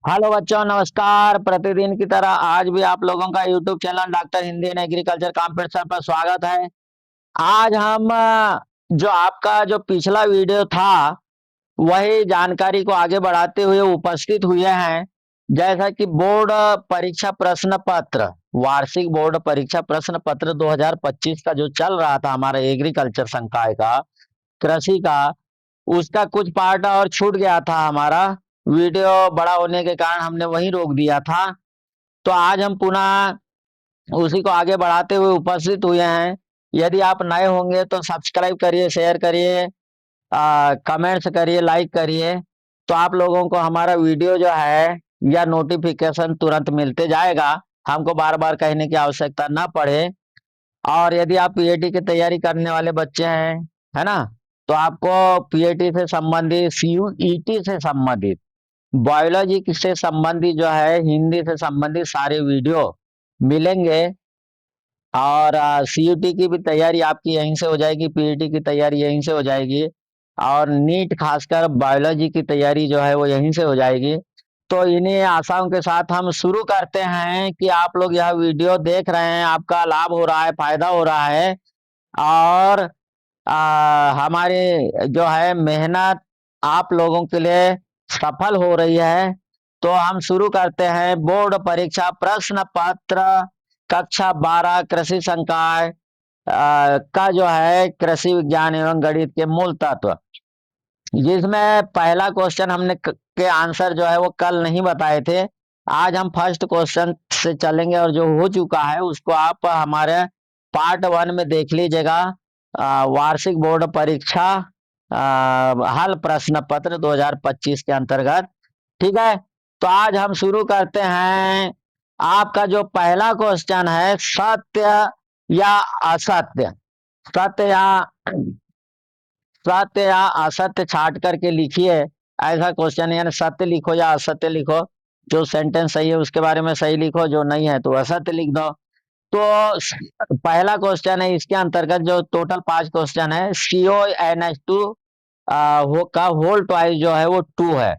Hello बच्चों, नमस्कार। प्रतिदिन की तरह आज भी आप लोगों का YouTube channel doctor Hindi and agriculture competition पर स्वागत है। आज हम जो आपका जो पिछला वीडियो था वही जानकारी को आगे बढ़ाते हुए उपस्थित हुए हैं। जैसा कि बोर्ड परीक्षा प्रश्न पत्र, वार्षिक बोर्ड परीक्षा प्रश्न पत्र 2025 का जो चल रहा था हमारा एग्रीकल्चर संकाय का, कृषि का, उसका कुछ पार्ट और छूट गया था। हमारा वीडियो बड़ा होने के कारण हमने वहीं रोक दिया था। तो आज हम पुनः उसी को आगे बढ़ाते हुए उपस्थित हुए हैं। यदि आप नए होंगे तो सब्सक्राइब करिए, शेयर करिए, कमेंट्स करिए, लाइक करिए, तो आप लोगों को हमारा वीडियो जो है या नोटिफिकेशन तुरंत मिलते जाएगा। हमको बार बार कहने की आवश्यकता ना पड़े। और यदि आप पीएटी की तैयारी करने वाले बच्चे हैं, है ना, तो आपको पीएटी से संबंधित, सीयूईटी से संबंधित, बायोलॉजी से संबंधित जो है, हिंदी से संबंधित सारे वीडियो मिलेंगे। और सीयूटी की भी तैयारी आपकी यहीं से हो जाएगी, पीईटी की तैयारी यहीं से हो जाएगी, और नीट खासकर बायोलॉजी की तैयारी जो है वो यहीं से हो जाएगी। तो इन्हीं आशाओं के साथ हम शुरू करते हैं कि आप लोग यह वीडियो देख रहे हैं, आपका लाभ हो रहा है, फायदा हो रहा है, और हमारी जो है मेहनत आप लोगों के लिए सफल हो रही है। तो हम शुरू करते हैं बोर्ड परीक्षा प्रश्न पत्र कक्षा 12 कृषि संकाय का जो है कृषि विज्ञान एवं गणित के मूल तत्व, जिसमें पहला क्वेश्चन हमने के आंसर जो है वो कल नहीं बताए थे। आज हम फर्स्ट क्वेश्चन से चलेंगे और जो हो चुका है उसको आप हमारे पार्ट 1 में देख लीजिएगा। वार्षिक बोर्ड परीक्षा हल प्रश्न पत्र 2025 के अंतर्गत। ठीक है, तो आज हम शुरू करते हैं। आपका जो पहला क्वेश्चन है, सत्य या असत्य, सत्य या सत्य या असत्य छाट करके लिखिए। ऐसा क्वेश्चन, यानी सत्य लिखो या असत्य लिखो। जो सेंटेंस सही है उसके बारे में सही लिखो, जो नहीं है तो असत्य लिख दो। तो पहला क्वेश्चन है, इसके अंतर्गत जो टोटल 5 क्वेश्चन है, CONH2 हो का होल ट्वाइस जो है वो 2 है।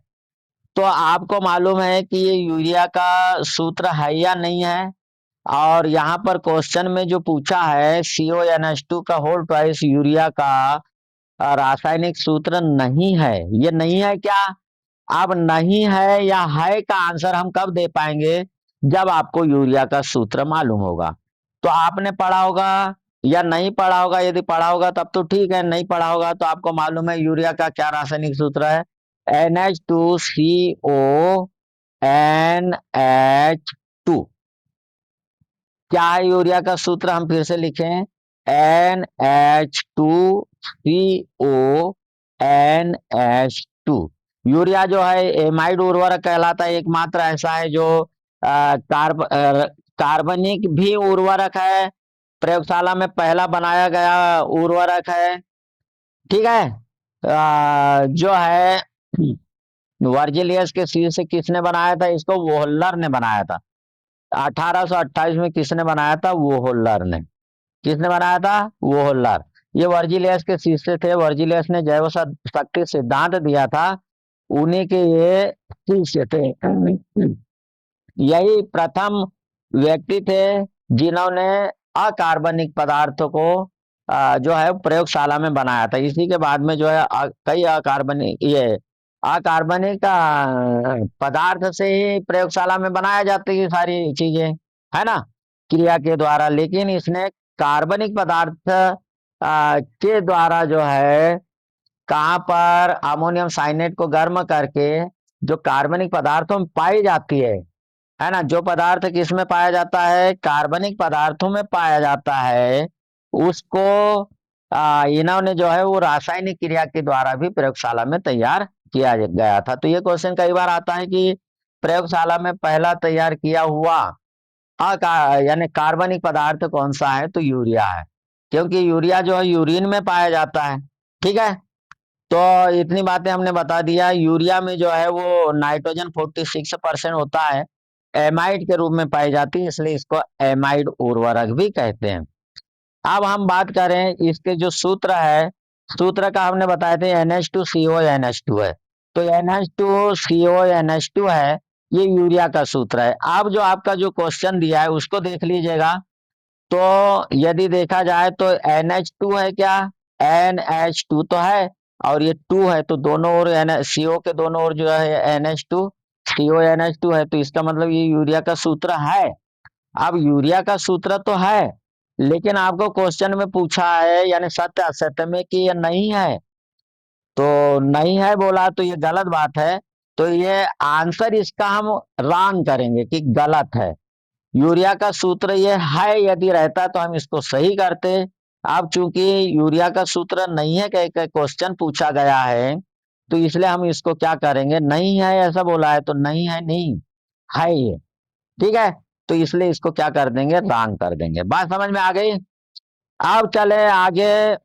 तो आपको मालूम है कि ये यूरिया का सूत्र है या नहीं है। और यहाँ पर क्वेश्चन में जो पूछा है, CONH2 का होल ट्वाइस यूरिया का रासायनिक सूत्र नहीं है। ये नहीं है क्या? अब नहीं है या है का आंसर हम कब दे पाएंगे? जब आपको यूरिया का सूत्र मालूम होगा। तो आपने पढ़ा होगा या नहीं पढ़ा होगा? यदि पढ़ा होगा तब तो ठीक है, नहीं पढ़ा होगा तो आपको मालूम है यूरिया का क्या रासायनिक सूत्र है। NH2CONH2। क्या है यूरिया का सूत्र? हम फिर से लिखें, NH2CONH2। यूरिया जो है एमाइड उर्वरक कहलाता है, एकमात्र ऐसा है जो कार्बनिक भी उर्वरक है, प्रयोगशाला में पहला बनाया गया उर्वरक है। ठीक है, जो है वर्जिलियस के सील से किसने बनाया था इसको? वोहल्लर ने बनाया था। 1828 में किसने बनाया था? वोहल्लर ने। किसने बनाया था? वोहल्लर। ये वर्जिलियस के शिष्य थे। वर्जिलियस ने जैव शक्ति सिद्धांत दिया था, उन्हीं के ये शिष्य थे। यही प्रथम व्यक्ति थे जिन्होंने अकार्बनिक पदार्थों को जो है प्रयोगशाला में बनाया था। इसी के बाद में जो है कई अकार्बनिक पदार्थ से ही प्रयोगशाला में बनाया जाती है सारी चीजें, है ना, क्रिया के द्वारा। लेकिन इसने कार्बनिक पदार्थ के द्वारा जो है, कहाँ पर अमोनियम साइनेट को गर्म करके जो कार्बनिक पदार्थों में पाई जाती है ना, जो पदार्थ किसमें पाया जाता है? कार्बनिक पदार्थों में पाया जाता है, उसको इन्होंने जो है वो रासायनिक क्रिया के द्वारा भी प्रयोगशाला में तैयार किया गया था। तो ये क्वेश्चन कई बार आता है कि प्रयोगशाला में पहला तैयार किया हुआ यानी कार्बनिक पदार्थ कौन सा है? तो यूरिया है, क्योंकि यूरिया जो है यूरिन में पाया जाता है। ठीक है, तो इतनी बातें हमने बता दिया। यूरिया में जो है वो नाइट्रोजन 46% होता है, एमाइड के रूप में पाई जाती है, इसलिए इसको एमाइड उर्वरक भी कहते हैं। अब हम बात करें इसके जो सूत्र है, सूत्र का हमने बताया थे NH2CONH2 है। तो NH2CONH2 है, ये यूरिया का सूत्र है। अब जो आपका जो क्वेश्चन दिया है उसको देख लीजिएगा। तो यदि देखा जाए तो NH2 है क्या, NH2 तो है, और ये 2 है तो दोनों ओर CO के दोनों ओर जो है NH2, CONH2 है, तो इसका मतलब ये यूरिया का सूत्र है। अब यूरिया का सूत्र तो है, लेकिन आपको क्वेश्चन में पूछा है यानी सत्य असत्य में कि ये नहीं है, तो नहीं है बोला तो ये गलत बात है। तो ये आंसर इसका हम रॉन्ग करेंगे कि गलत है। यूरिया का सूत्र ये है यदि रहता तो हम इसको सही करते। अब चूंकि यूरिया का सूत्र नहीं है, कह के क्वेश्चन पूछा गया है, तो इसलिए हम इसको क्या करेंगे, नहीं है ऐसा बोला है तो नहीं है, नहीं है ये, ठीक है। तो इसलिए इसको क्या कर देंगे, रॉन्ग कर देंगे। बात समझ में आ गई। अब चले आगे।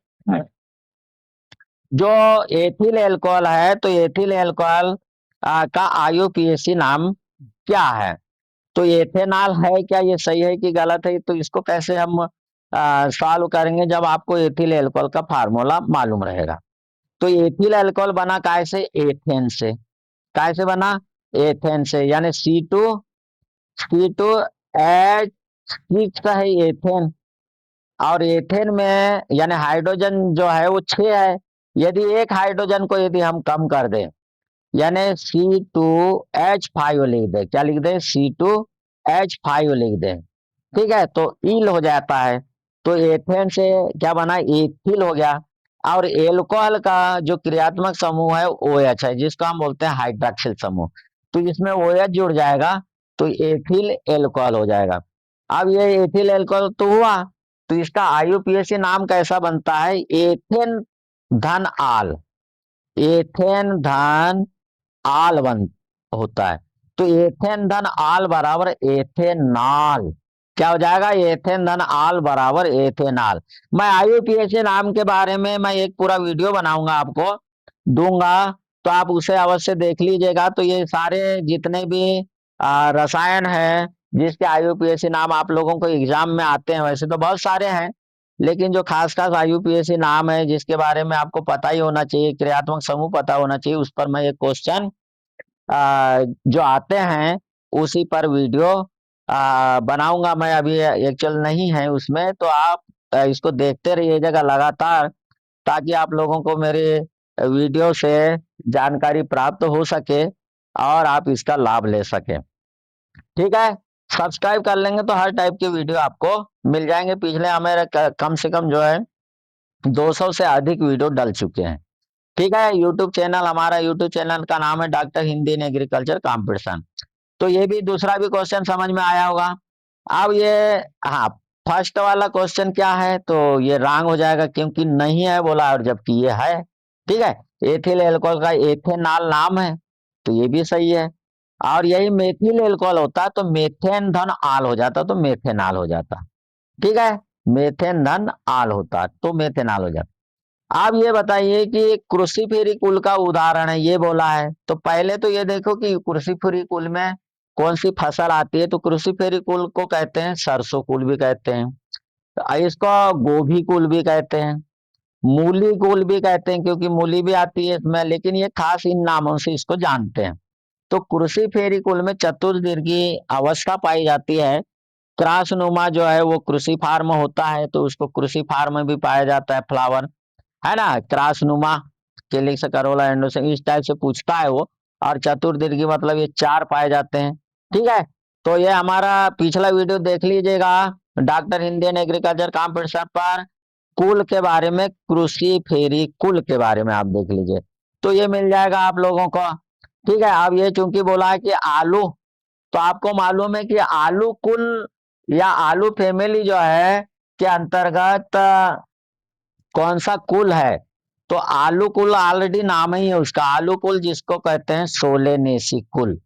जो एथिल एल्कोहल है, तो एथिल एल्कोहल का IUPAC नाम क्या है। तो एथेनॉल है क्या, ये सही है कि गलत है, तो इसको कैसे हम सॉल्व करेंगे जब आपको एथिल एल्कोहल का फार्मूला मालूम रहेगा। तो एथिल एल्कोहल बना कैसे, एथेन से। कैसे बना, एथेन से, यानी C2H6 है एथेन, और एथेन में यानी हाइड्रोजन जो है वो 6 है। यदि एक हाइड्रोजन को यदि हम कम कर दें, यानी C2H5 लिख दे, क्या लिख दे, C2H5 लिख दे, ठीक है, तो ईल हो जाता है। तो एथेन से क्या बना, एथिल हो गया। और एल्कोहल का जो क्रियात्मक समूह है OH है, जिसको हम बोलते हैं हाइड्रॉक्सिल समूह, तो इसमें OH जुड़ जाएगा तो एथिल एल्कोहल हो जाएगा। अब ये एथिल एल्कोहल तो हुआ, तो इसका IUPAC नाम कैसा बनता है, एथेन धन आल, एथेन धन आल बन होता है। तो एथेन धन आल बराबर एथेनॉल, क्या हो जाएगा, एथेन धन आल बराबर एथेनॉल। मैं IUPAC नाम के बारे में मैं एक पूरा वीडियो बनाऊंगा, आपको दूंगा, तो आप उसे अवश्य देख लीजिएगा। तो ये सारे जितने भी रसायन है जिसके IUPAC नाम आप लोगों को एग्जाम में आते हैं, वैसे तो बहुत सारे हैं, लेकिन जो खास खास IUPAC नाम है जिसके बारे में आपको पता ही होना चाहिए, क्रियात्मक समूह पता होना चाहिए, उस पर मैं एक क्वेश्चन जो आते हैं उसी पर वीडियो बनाऊंगा मैं। अभी एक्चुअल नहीं है उसमें, तो आप इसको देखते रहिएगा लगातार, ताकि आप लोगों को मेरे वीडियो से जानकारी प्राप्त हो सके और आप इसका लाभ ले सके, ठीक है। सब्सक्राइब कर लेंगे तो हर टाइप के वीडियो आपको मिल जाएंगे। पिछले हमारे कम से कम जो है 200 से अधिक वीडियो डल चुके हैं, ठीक है। यूट्यूब चैनल, हमारा यूट्यूब चैनल का नाम है doctor Hindi in agriculture competition. तो ये भी दूसरा भी क्वेश्चन समझ में आया होगा। अब ये, हाँ, फर्स्ट वाला क्वेश्चन क्या है, तो ये रॉन्ग हो जाएगा क्योंकि नहीं है बोला, और जबकि ये है, ठीक है। एथिल एल्कोहल का एथेनॉल नाम है, तो ये भी सही है। और यही मेथिल एल्कोहल होता तो मेथेन धन आल हो जाता, तो मेथेनॉल हो जाता, ठीक है। मेथेन धन आल होता तो मेथेनॉल हो जाता। आप ये बताइए कि क्रूसिफेरी कुल का उदाहरण है, ये बोला है, तो पहले तो ये देखो कि क्रूसिफेरी कुल में कौन सी फसल आती है। तो क्रूसिफेरी कुल को कहते हैं सरसों कुल भी कहते हैं, तो इसको गोभी कुल भी कहते हैं, मूली कुल भी कहते हैं, क्योंकि मूली भी आती है इसमें, लेकिन ये खास इन नामों से इसको जानते हैं। तो क्रूसिफेरी कुल में चतुर्दीर्घी अवस्था पाई जाती है। क्रॉसनुमा जो है वो क्रूसिफार्म होता है, तो उसको क्रूसिफार्म में भी पाया जाता है फ्लावर, है ना, क्रॉसनुमा, कैलिक्स, करोला, एंडोसम, इस टाइप से पूछता है वो। और चतुर्दीर्घी मतलब ये 4 पाए जाते हैं, ठीक है। तो ये हमारा पिछला वीडियो देख लीजिएगा, डॉक्टर इंडियन एग्रीकल्चर कंपटीशन पर कुल के बारे में, कृषि फेरी कुल के बारे में आप देख लीजिए, तो ये मिल जाएगा आप लोगों को, ठीक है। अब ये चूंकि बोला है कि आलू, तो आपको मालूम है कि आलू कुल या आलू फैमिली जो है के अंतर्गत कौन सा कुल है। तो आलू कुल ऑलरेडी नाम ही है उसका, आलू कुल जिसको कहते हैं सोलेनेसी कुल,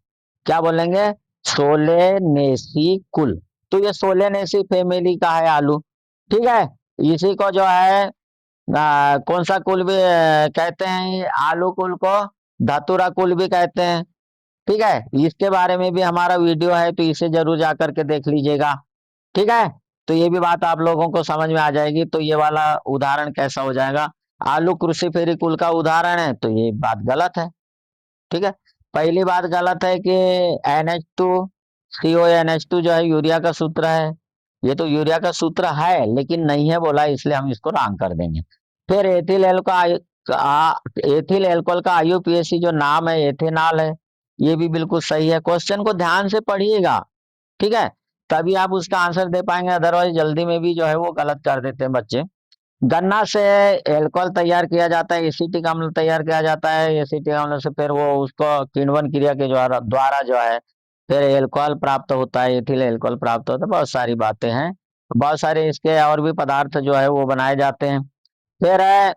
क्या बोलेंगे, सोलेनेसी कुल। तो ये सोलेनेसी फैमिली का है आलू, ठीक है। इसी को जो है कौन सा कुल भी कहते हैं, आलू कुल को धतुरा कुल भी कहते हैं, ठीक है। इसके बारे में भी हमारा वीडियो है, तो इसे जरूर जाकर के देख लीजिएगा, ठीक है। तो ये भी बात आप लोगों को समझ में आ जाएगी। तो ये वाला उदाहरण कैसा हो जाएगा, आलू क्रूसिफेरी कुल का उदाहरण है, तो ये बात गलत है, ठीक है। पहली बात गलत है कि NH2CONH2 जो है यूरिया का सूत्र है। ये तो यूरिया का सूत्र है लेकिन नहीं है बोला, इसलिए हम इसको रॉन्ग कर देंगे। फिर एथिल एल्कोहल का IUPAC जो नाम है एथेनॉल है, ये भी बिल्कुल सही है। क्वेश्चन को ध्यान से पढ़िएगा, ठीक है, तभी आप उसका आंसर दे पाएंगे, अदरवाइज जल्दी में भी जो है वो गलत कर देते हैं बच्चे। गन्ना से एल्कोहल तैयार किया जाता है, एसिटिक अम्ल तैयार किया जाता है, एसिटिक अम्ल से फिर वो उसको किण्वन क्रिया के द्वारा द्वारा जो है फिर एल्कोहल प्राप्त होता है, एथिल एल्कोहल प्राप्त होता है। बहुत सारी बातें हैं, बहुत सारे इसके और भी पदार्थ जो है वो बनाए जाते हैं। फिर है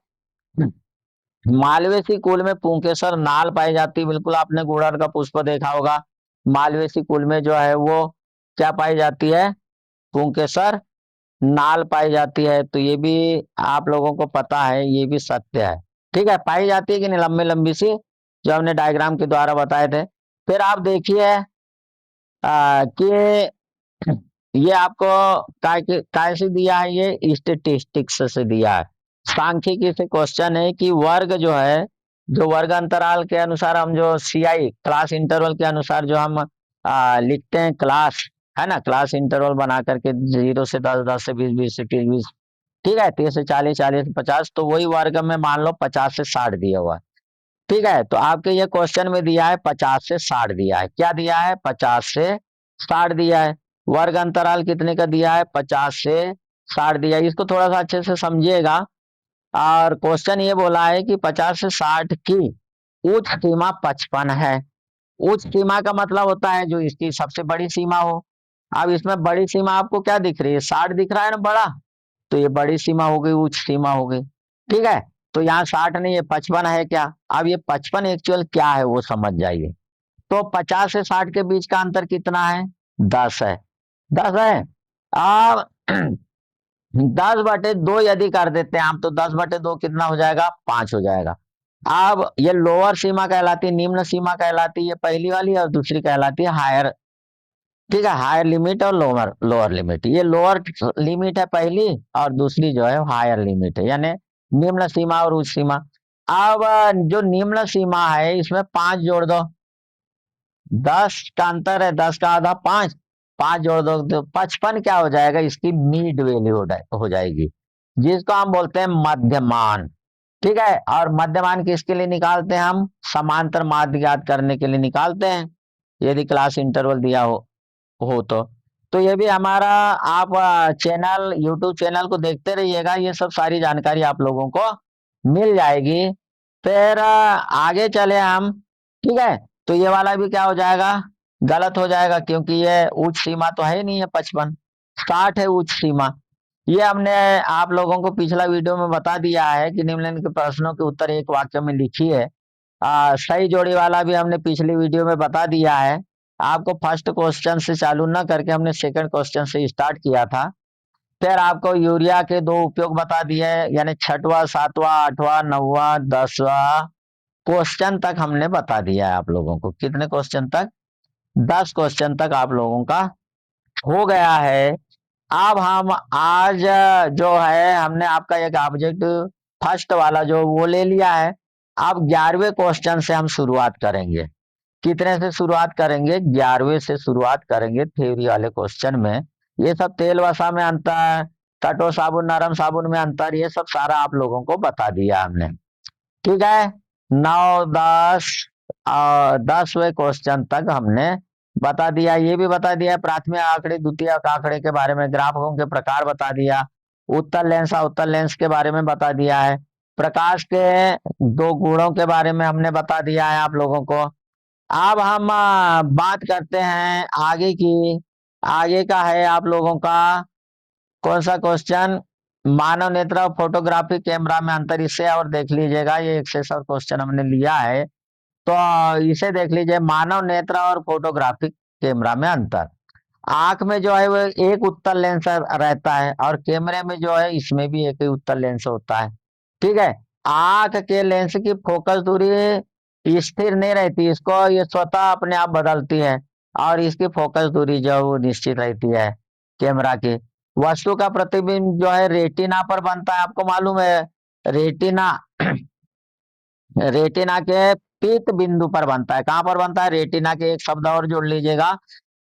मालवेसी कुल में पुंकेसर नाल पाई जाती है। बिल्कुल आपने गुड़हल का पुष्प देखा होगा। मालवेसी कुल में जो है वो क्या पाई जाती है? पुंकेसर नाल पाई जाती है। तो ये भी आप लोगों को पता है, ये भी सत्य है। ठीक है, पाई जाती है कि नहीं, लंबी लंबी सी, जो हमने डायग्राम के द्वारा बताए थे। फिर आप देखिए कि ये आपको कैसे दिया है, ये स्टेटिस्टिक्स से दिया है। सांख्यिकी से क्वेश्चन है कि वर्ग जो है, जो वर्ग अंतराल के अनुसार हम जो CI क्लास इंटरवल के अनुसार जो हम लिखते हैं क्लास, है ना, क्लास इंटरवल बना करके 0 से 10, 10 से 20, 20 से 30, 20, ठीक है, 30 से 40, 40 से 50, तो वही वर्ग में मान लो 50 से 60 दिया हुआ है। ठीक है, तो आपके ये क्वेश्चन में दिया है 50 से 60 दिया है। क्या दिया है? 50 से 60 दिया है। वर्ग अंतराल कितने का दिया है? 50 से 60 दिया है। इसको थोड़ा सा अच्छे से समझिएगा। और क्वेश्चन ये बोला है कि 50 से 60 की उच्च सीमा 55 है। उच्च सीमा का मतलब होता है जो इसकी सबसे बड़ी सीमा हो। अब इसमें बड़ी सीमा आपको क्या दिख रही है? 60 दिख रहा है ना बड़ा, तो ये बड़ी सीमा हो गई, उच्च सीमा हो गई। ठीक है, तो यहाँ 60 नहीं, ये 55 है क्या? अब ये 55 एक्चुअल क्या है वो समझ जाइए। तो 50 से 60 के बीच का अंतर कितना है? 10 है। 10 है। अब 10/2 यदि कर देते हैं हम, तो 10/2 कितना हो जाएगा? 5 हो जाएगा। अब ये लोअर सीमा कहलाती है, निम्न सीमा कहलाती है, ये पहली वाली, और दूसरी कहलाती है हायर। ठीक है, हायर लिमिट और लोअर लोअर लिमिट। ये लोअर लिमिट है पहली, और दूसरी जो है हायर लिमिट है, यानी निम्न सीमा और उच्च सीमा। अब जो निम्न सीमा है इसमें 5 जोड़ दो। 10 का अंतर है, 10 का आधा 5, 5 जोड़ दो तो 55 क्या हो जाएगा? इसकी मिड वैल्यू हो जाएगी, जिसको हम बोलते हैं मध्यमान। ठीक है, और मध्यमान किसके लिए निकालते हैं हम? समांतर माध्य ज्ञात करने के लिए निकालते हैं, यदि क्लास इंटरवल दिया हो तो ये भी हमारा, आप चैनल, यूट्यूब चैनल को देखते रहिएगा, ये सब सारी जानकारी आप लोगों को मिल जाएगी। फिर आगे चले हम। ठीक है, तो ये वाला भी क्या हो जाएगा? गलत हो जाएगा, क्योंकि ये उच्च सीमा तो है नहीं है, 55, 60 है उच्च सीमा। ये हमने आप लोगों को पिछला वीडियो में बता दिया है कि निम्नलिखित के प्रश्नों के उत्तर एक वाक्य में लिखिए। सही जोड़ी वाला भी हमने पिछली वीडियो में बता दिया है। आपको फर्स्ट क्वेश्चन से चालू न करके हमने सेकंड क्वेश्चन से स्टार्ट किया था। फिर आपको यूरिया के 2 उपयोग बता दिए, यानी 6वां, 7वां, 8वां, 9वां, 10वां क्वेश्चन तक हमने बता दिया है आप लोगों को। कितने क्वेश्चन तक? 10 क्वेश्चन तक आप लोगों का हो गया है। अब हम आज जो है हमने आपका एक ऑब्जेक्ट फर्स्ट वाला जो वो ले लिया है। अब 11वें क्वेश्चन से हम शुरुआत करेंगे। कितने से शुरुआत करेंगे? 11वें से शुरुआत करेंगे थ्योरी वाले क्वेश्चन में। ये सब तेल वसा में अंतर, कटो साबुन नरम साबुन में अंतर, ये सब सारा आप लोगों को बता दिया हमने। ठीक है, 9, 10 और 10वें क्वेश्चन तक हमने बता दिया। ये भी बता दिया प्राथमिक आंकड़े, द्वितीयक आंकड़े के बारे में, ग्राफकों के प्रकार बता दिया, उत्तल लेंस अवतल लेंस के बारे में बता दिया है, प्रकाश के 2 गुणों के बारे में हमने बता दिया है आप लोगों को। अब हम बात करते हैं आगे की। आगे का है आप लोगों का कौन सा क्वेश्चन? मानव नेत्र और फोटोग्राफी कैमरा में अंतर। इसे और देख लीजिएगा, ये एक से और क्वेश्चन हमने लिया है, तो इसे देख लीजिए। मानव नेत्र और फोटोग्राफिक कैमरा में अंतर। आंख में जो है वो एक उत्तल लेंस रहता है, और कैमरे में जो है इसमें भी एक ही उत्तल लेंस होता है। ठीक है, आंख के लेंस की फोकस दूरी स्थिर नहीं रहती, इसको ये स्वतः अपने आप बदलती है, और इसकी फोकस दूरी जो है वो निश्चित रहती है कैमरा की। वस्तु का प्रतिबिंब जो है रेटिना पर बनता है, आपको मालूम है। रेटिना रेटिना के पीत बिंदु पर बनता है। कहाँ पर बनता है? रेटिना के एक शब्द और जोड़ लीजिएगा,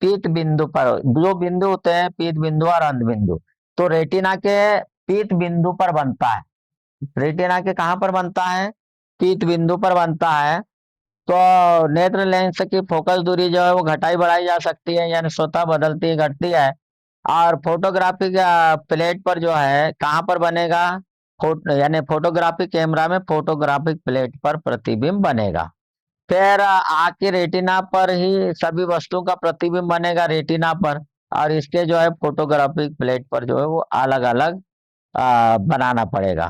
पीत बिंदु पर। जो बिंदु होते हैं पीत बिंदु और अंध बिंदु, तो रेटिना के पीत बिंदु पर बनता है। रेटिना के कहाँ पर बनता है? पीत बिंदु पर बनता है। तो नेत्र लेंस की फोकस दूरी जो है वो घटाई बढ़ाई जा सकती है, यानी स्वतः बदलती है, घटती है। और फोटोग्राफिक प्लेट पर जो है कहाँ पर बनेगा? यानी फोटोग्राफिक कैमरा में फोटोग्राफिक प्लेट पर प्रतिबिंब बनेगा। फिर आँख की रेटिना पर ही सभी वस्तुओं का प्रतिबिंब बनेगा, रेटिना पर। और इसके जो है फोटोग्राफिक प्लेट पर जो है वो अलग अलग बनाना पड़ेगा।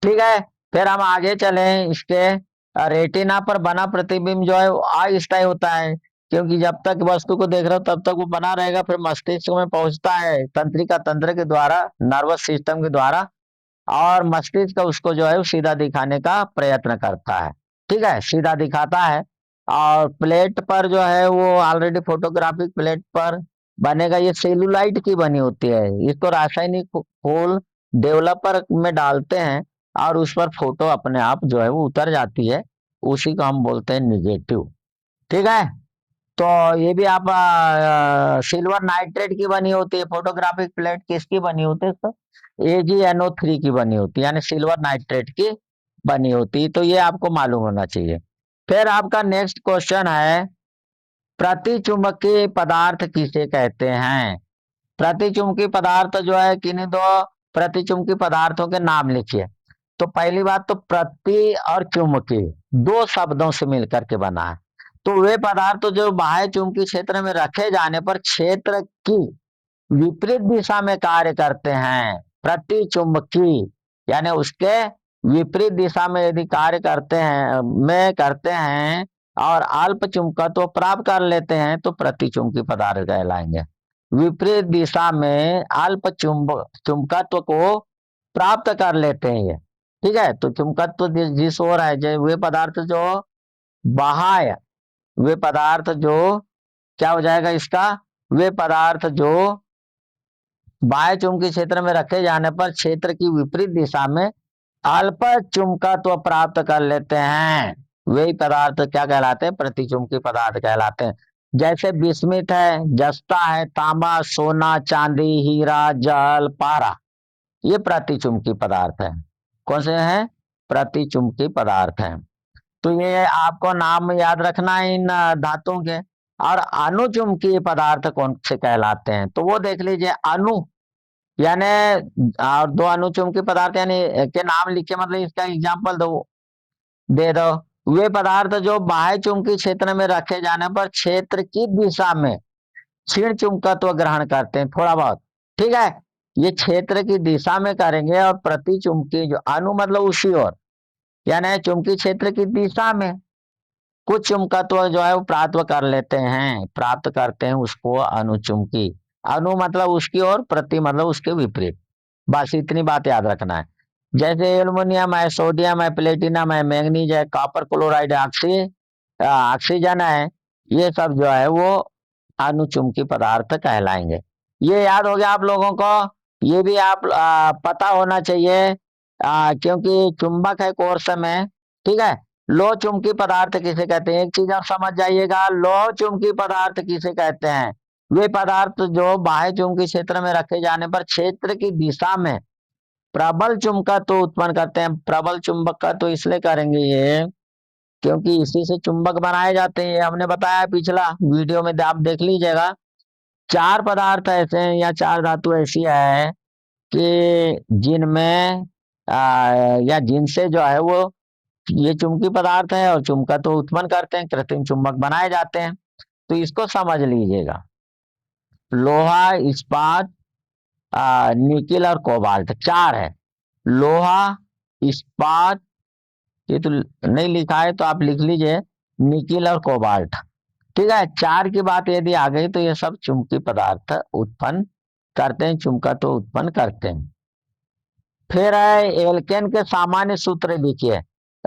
ठीक है, फिर हम आगे चले। इसके रेटिना पर बना प्रतिबिंब जो है वो अस्थायी होता है, क्योंकि जब तक वस्तु को देख रहे हो तब तक वो बना रहेगा, फिर मस्तिष्क में पहुंचता है तंत्रिका तंत्र के द्वारा, नर्वस सिस्टम के द्वारा, और मस्तिष्क उसको जो है वो सीधा दिखाने का प्रयत्न करता है। ठीक है, सीधा दिखाता है। और प्लेट पर जो है वो ऑलरेडी फोटोग्राफिक प्लेट पर बनेगा। ये सेलुलाइट की बनी होती है। इसको रासायनिक घोल डेवलपर में डालते हैं और उस पर फोटो अपने आप जो है वो उतर जाती है। उसी को हम बोलते हैं निगेटिव। ठीक है, तो ये भी आप सिल्वर नाइट्रेट की बनी होती है। फोटोग्राफिक प्लेट किसकी बनी होती है? तो AgNO3 की बनी होती है, यानी सिल्वर नाइट्रेट की बनी होती है। तो ये आपको मालूम होना चाहिए। फिर आपका नेक्स्ट क्वेश्चन है, प्रतिचुंबकीय पदार्थ किसे कहते हैं? प्रतिचुंबकीय पदार्थ जो है, किन्हीं दो प्रतिचुंबकीय पदार्थों के नाम लिखिए। तो पहली बात तो प्रति और चुंबकीय दो शब्दों से मिलकर के बना है। तो वे पदार्थ जो बाह्य चुंबकीय क्षेत्र में रखे जाने पर क्षेत्र की विपरीत दिशा में कार्य करते हैं। प्रति चुंबकीय यानी उसके विपरीत दिशा में यदि कार्य करते हैं और अल्प चुंबकत्व प्राप्त कर लेते हैं तो प्रतिचुंबकीय पदार्थ कहलाएंगे। विपरीत दिशा में अल्प चुंबकत्व को प्राप्त कर लेते हैं ये। ठीक है, तो चुंबकत्व जिस ओर है, जो वे पदार्थ जो बाह्य, वे पदार्थ जो क्या हो जाएगा इसका? वे पदार्थ जो बाह्य चुंबकीय क्षेत्र में रखे जाने पर क्षेत्र की विपरीत दिशा में अल्प चुंबकत्व प्राप्त कर लेते हैं, वही पदार्थ क्या कहलाते हैं? प्रतिचुंबकीय पदार्थ कहलाते हैं। जैसे बिस्मिथ है, जस्ता है, तांबा, सोना, चांदी, हीरा, जल, पारा, ये प्रतिचुंबकीय पदार्थ है। कौन से हैं? प्रतिचुंबकीय पदार्थ हैं। तो ये आपको नाम याद रखना है इन धातुओं के। और अनुचुंबकीय पदार्थ कौन से कहलाते हैं? तो वो देख लीजिए। अणु यानी और दो अनुचुंबकीय पदार्थ यानी के नाम लिखे, मतलब इसका एग्जांपल दे दो। वे पदार्थ जो बाह्य चुंबकीय क्षेत्र में रखे जाने पर क्षेत्र की दिशा में क्षीण चुंबकत्व ग्रहण करते हैं, थोड़ा बहुत। ठीक है, ये क्षेत्र की दिशा में करेंगे। और प्रति चुंबकीय जो अणु मतलब उसी ओर, यानी चुंबकीय क्षेत्र की दिशा में कुछ चुंबकत्व जो है वो प्राप्त करते हैं उसको अनुचुंबकीय। अणु मतलब उसकी ओर, प्रति मतलब उसके विपरीत। बस इतनी बात याद रखना है। जैसे एल्युमिनियम है, सोडियम है, प्लेटिनम है, मैग्नीज है, कॉपर क्लोराइड है, ऑक्सीजन है, ये सब जो है वो अनुचुंबकीय पदार्थ कहलाएंगे। ये याद हो गया आप लोगों को। ये भी आप पता होना चाहिए, क्योंकि चुंबक है कोर्स में। ठीक है, लोह चुंबकीय पदार्थ किसे कहते हैं? एक चीज आप समझ जाइएगा, लोह चुंबकीय पदार्थ किसे कहते हैं? वे पदार्थ जो बाह्य चुंबकीय क्षेत्र में रखे जाने पर क्षेत्र की दिशा में प्रबल चुंबकत्व उत्पन्न करते हैं। प्रबल चुंबकत्व इसलिए करेंगे ये, क्योंकि इसी से चुंबक बनाए जाते हैं। हमने बताया पिछला वीडियो में, आप देख लीजिएगा। चार पदार्थ ऐसे हैं या चार धातु ऐसी है कि जिनमें या जिनसे जो है वो ये चुंबकीय पदार्थ है और चुंबकत्व उत्पन्न करते हैं, कृत्रिम चुंबक बनाए जाते हैं। तो इसको समझ लीजिएगा। लोहा, इस्पात, निकिल और कोबाल्ट, चार है। लोहा, इस्पात, ये तो नहीं लिखा है तो आप लिख लीजिए, निकिल और कोबाल्ट। ठीक है, चार की बात यदि आ गई तो ये सब चुंबकीय पदार्थ उत्पन्न करते हैं, चुंबकत्व उत्पन्न करते हैं। फिर है एल्केन के सामान्य सूत्र लिखिए।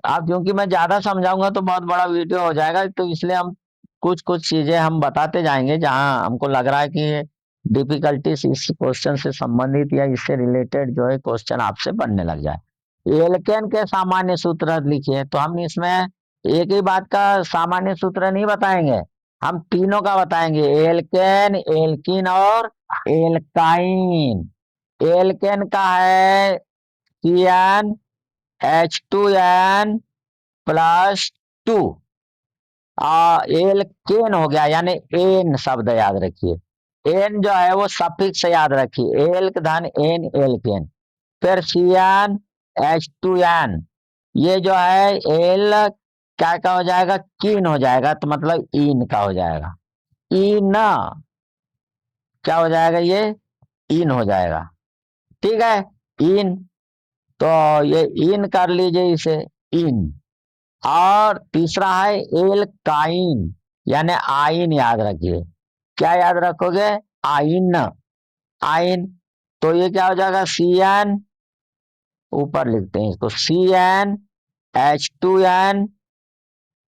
अब क्योंकि मैं ज्यादा समझाऊंगा तो बहुत बड़ा वीडियो हो जाएगा, तो इसलिए हम कुछ कुछ चीजें हम बताते जाएंगे जहां हमको लग रहा है कि डिफिकल्टीज इस क्वेश्चन से संबंधित या इससे रिलेटेड जो है क्वेश्चन आपसे बनने लग जाए। एल्केन के सामान्य सूत्र लिखिए। तो हम इसमें एक ही बात का सामान्य सूत्र नहीं बताएंगे, हम तीनों का बताएंगे, एल्केन, एल्कीन और एल्काइन। एल्केन का है CnH2n प्लस 2। एल्केन हो गया, यानी एन शब्द याद रखिए। एन जो है वो सफिक्स याद रखिए, एल्क धन एन, एल्केन। फिर CnH2n, ये जो है एल क्या का हो जाएगा, कीन हो जाएगा, तो मतलब इन का हो जाएगा। इन क्या हो जाएगा, ये इन हो जाएगा। ठीक है, इन, तो ये इन कर लीजिए इसे, इन। और तीसरा है एल्काइन, यानी आइन याद रखिए। क्या याद रखोगे, आइन, आइन। तो ये क्या हो जाएगा, CN, ऊपर लिखते हैं इसको, CnH2n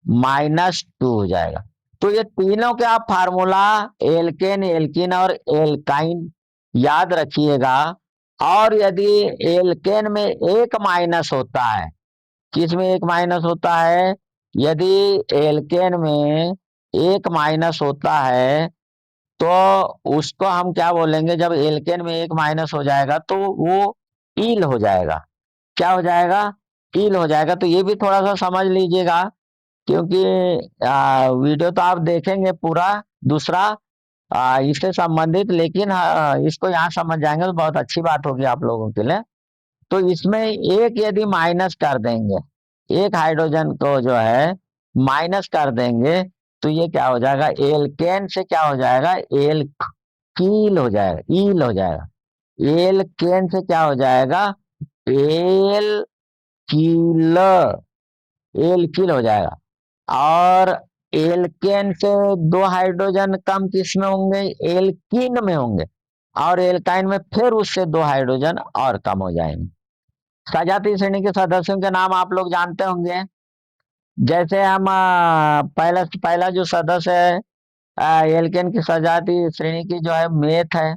-2 हो जाएगा। तो ये तीनों के आप फार्मूला, एल्केन, एल्कीन और एल्काइन याद रखिएगा। और यदि एल्केन में एक माइनस होता है, किस में एक माइनस होता है, यदि एल्केन में एक माइनस होता है तो उसको हम क्या बोलेंगे, जब एल्केन में एक माइनस हो जाएगा तो वो ईल हो जाएगा। क्या हो जाएगा, ईल हो जाएगा। तो ये भी थोड़ा सा समझ लीजिएगा, क्योंकि वीडियो तो आप देखेंगे पूरा दूसरा इससे संबंधित, लेकिन इसको यहाँ समझ जाएंगे तो बहुत अच्छी बात होगी आप लोगों के लिए। तो इसमें एक यदि माइनस कर देंगे, एक हाइड्रोजन को जो है माइनस कर देंगे, तो ये क्या हो जाएगा, एल्केन से क्या हो जाएगा, एल्कील हो जाएगा, ईल हो जाएगा। एल्केन से क्या हो जाएगा, एल्कील, एल्कील हो जाएगा। और एल्केन से दो हाइड्रोजन कम किस में होंगे, एल्कीन में होंगे। और एल्काइन में फिर उससे दो हाइड्रोजन और कम हो जाएंगे। सजातीय श्रेणी के सदस्यों के नाम आप लोग जानते होंगे। जैसे हम पहला पहला जो सदस्य है एल्केन की सजातीय श्रेणी की जो है, मेथ है,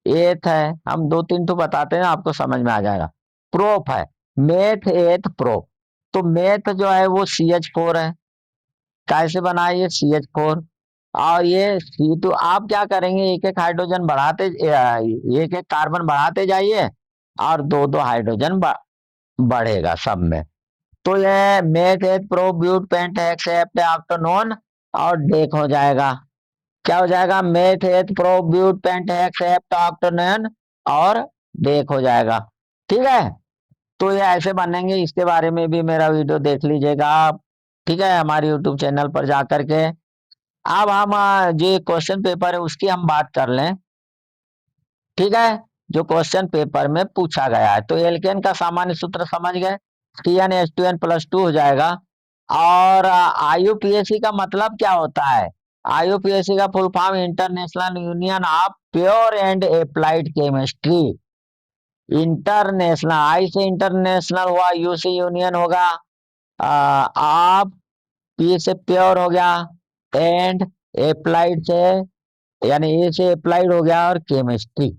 एथ है। हम दो तीन तो बताते हैं, आपको समझ में आ जाएगा। प्रोप है, मेथ, एथ, प्रोप। तो मेथ जो है वो CH4 है। कैसे बना, ये CH4। और ये C2। आप क्या करेंगे, एक एक हाइड्रोजन बढ़ाते, एक एक कार्बन बढ़ाते जाइए और दो दो हाइड्रोजन बढ़ेगा सब में। तो ये meth, eth, pro, but, pent, hex, hept, octanone और डेक हो जाएगा। क्या हो जाएगा, meth, eth, pro, but, pent, hex, hept, octanone और डेक हो जाएगा। ठीक है, तो ये ऐसे बनेंगे। इसके बारे में भी मेरा वीडियो देख लीजिएगा आप, ठीक है, हमारे यूट्यूब चैनल पर जा करके। अब हम जो क्वेश्चन पेपर है उसकी हम बात कर लें। ठीक है, जो क्वेश्चन पेपर में पूछा गया है, तो एल्केन का सामान्य सूत्र समझ गए, CnH2n प्लस 2 हो जाएगा। और IUPAC का मतलब क्या होता है, IUPAC का full form international union of pure and applied chemistry. International, I से इंटरनेशनल हुआ, यू से यूनियन होगा, आप, पी से प्योर हो गया, एंड अप्लाइड से, यानी ए से अप्लाइड हो गया, और केमिस्ट्री।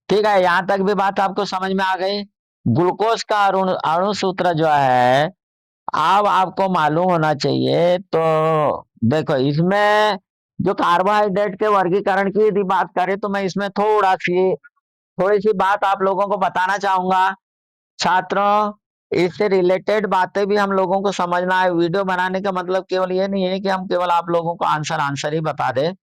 ठीक है, यहां तक भी बात आपको समझ में आ गई। ग्लूकोज का अणु अणु सूत्र जो है अब आपको मालूम होना चाहिए। तो देखो, इसमें जो कार्बोहाइड्रेट के वर्गीकरण की यदि बात करें तो मैं इसमें थोड़ी सी बात आप लोगों को बताना चाहूंगा। छात्रों, इससे रिलेटेड बातें भी हम लोगों को समझना है। वीडियो बनाने का मतलब केवल ये नहीं है कि हम केवल आप लोगों को आंसर आंसर ही बता दें।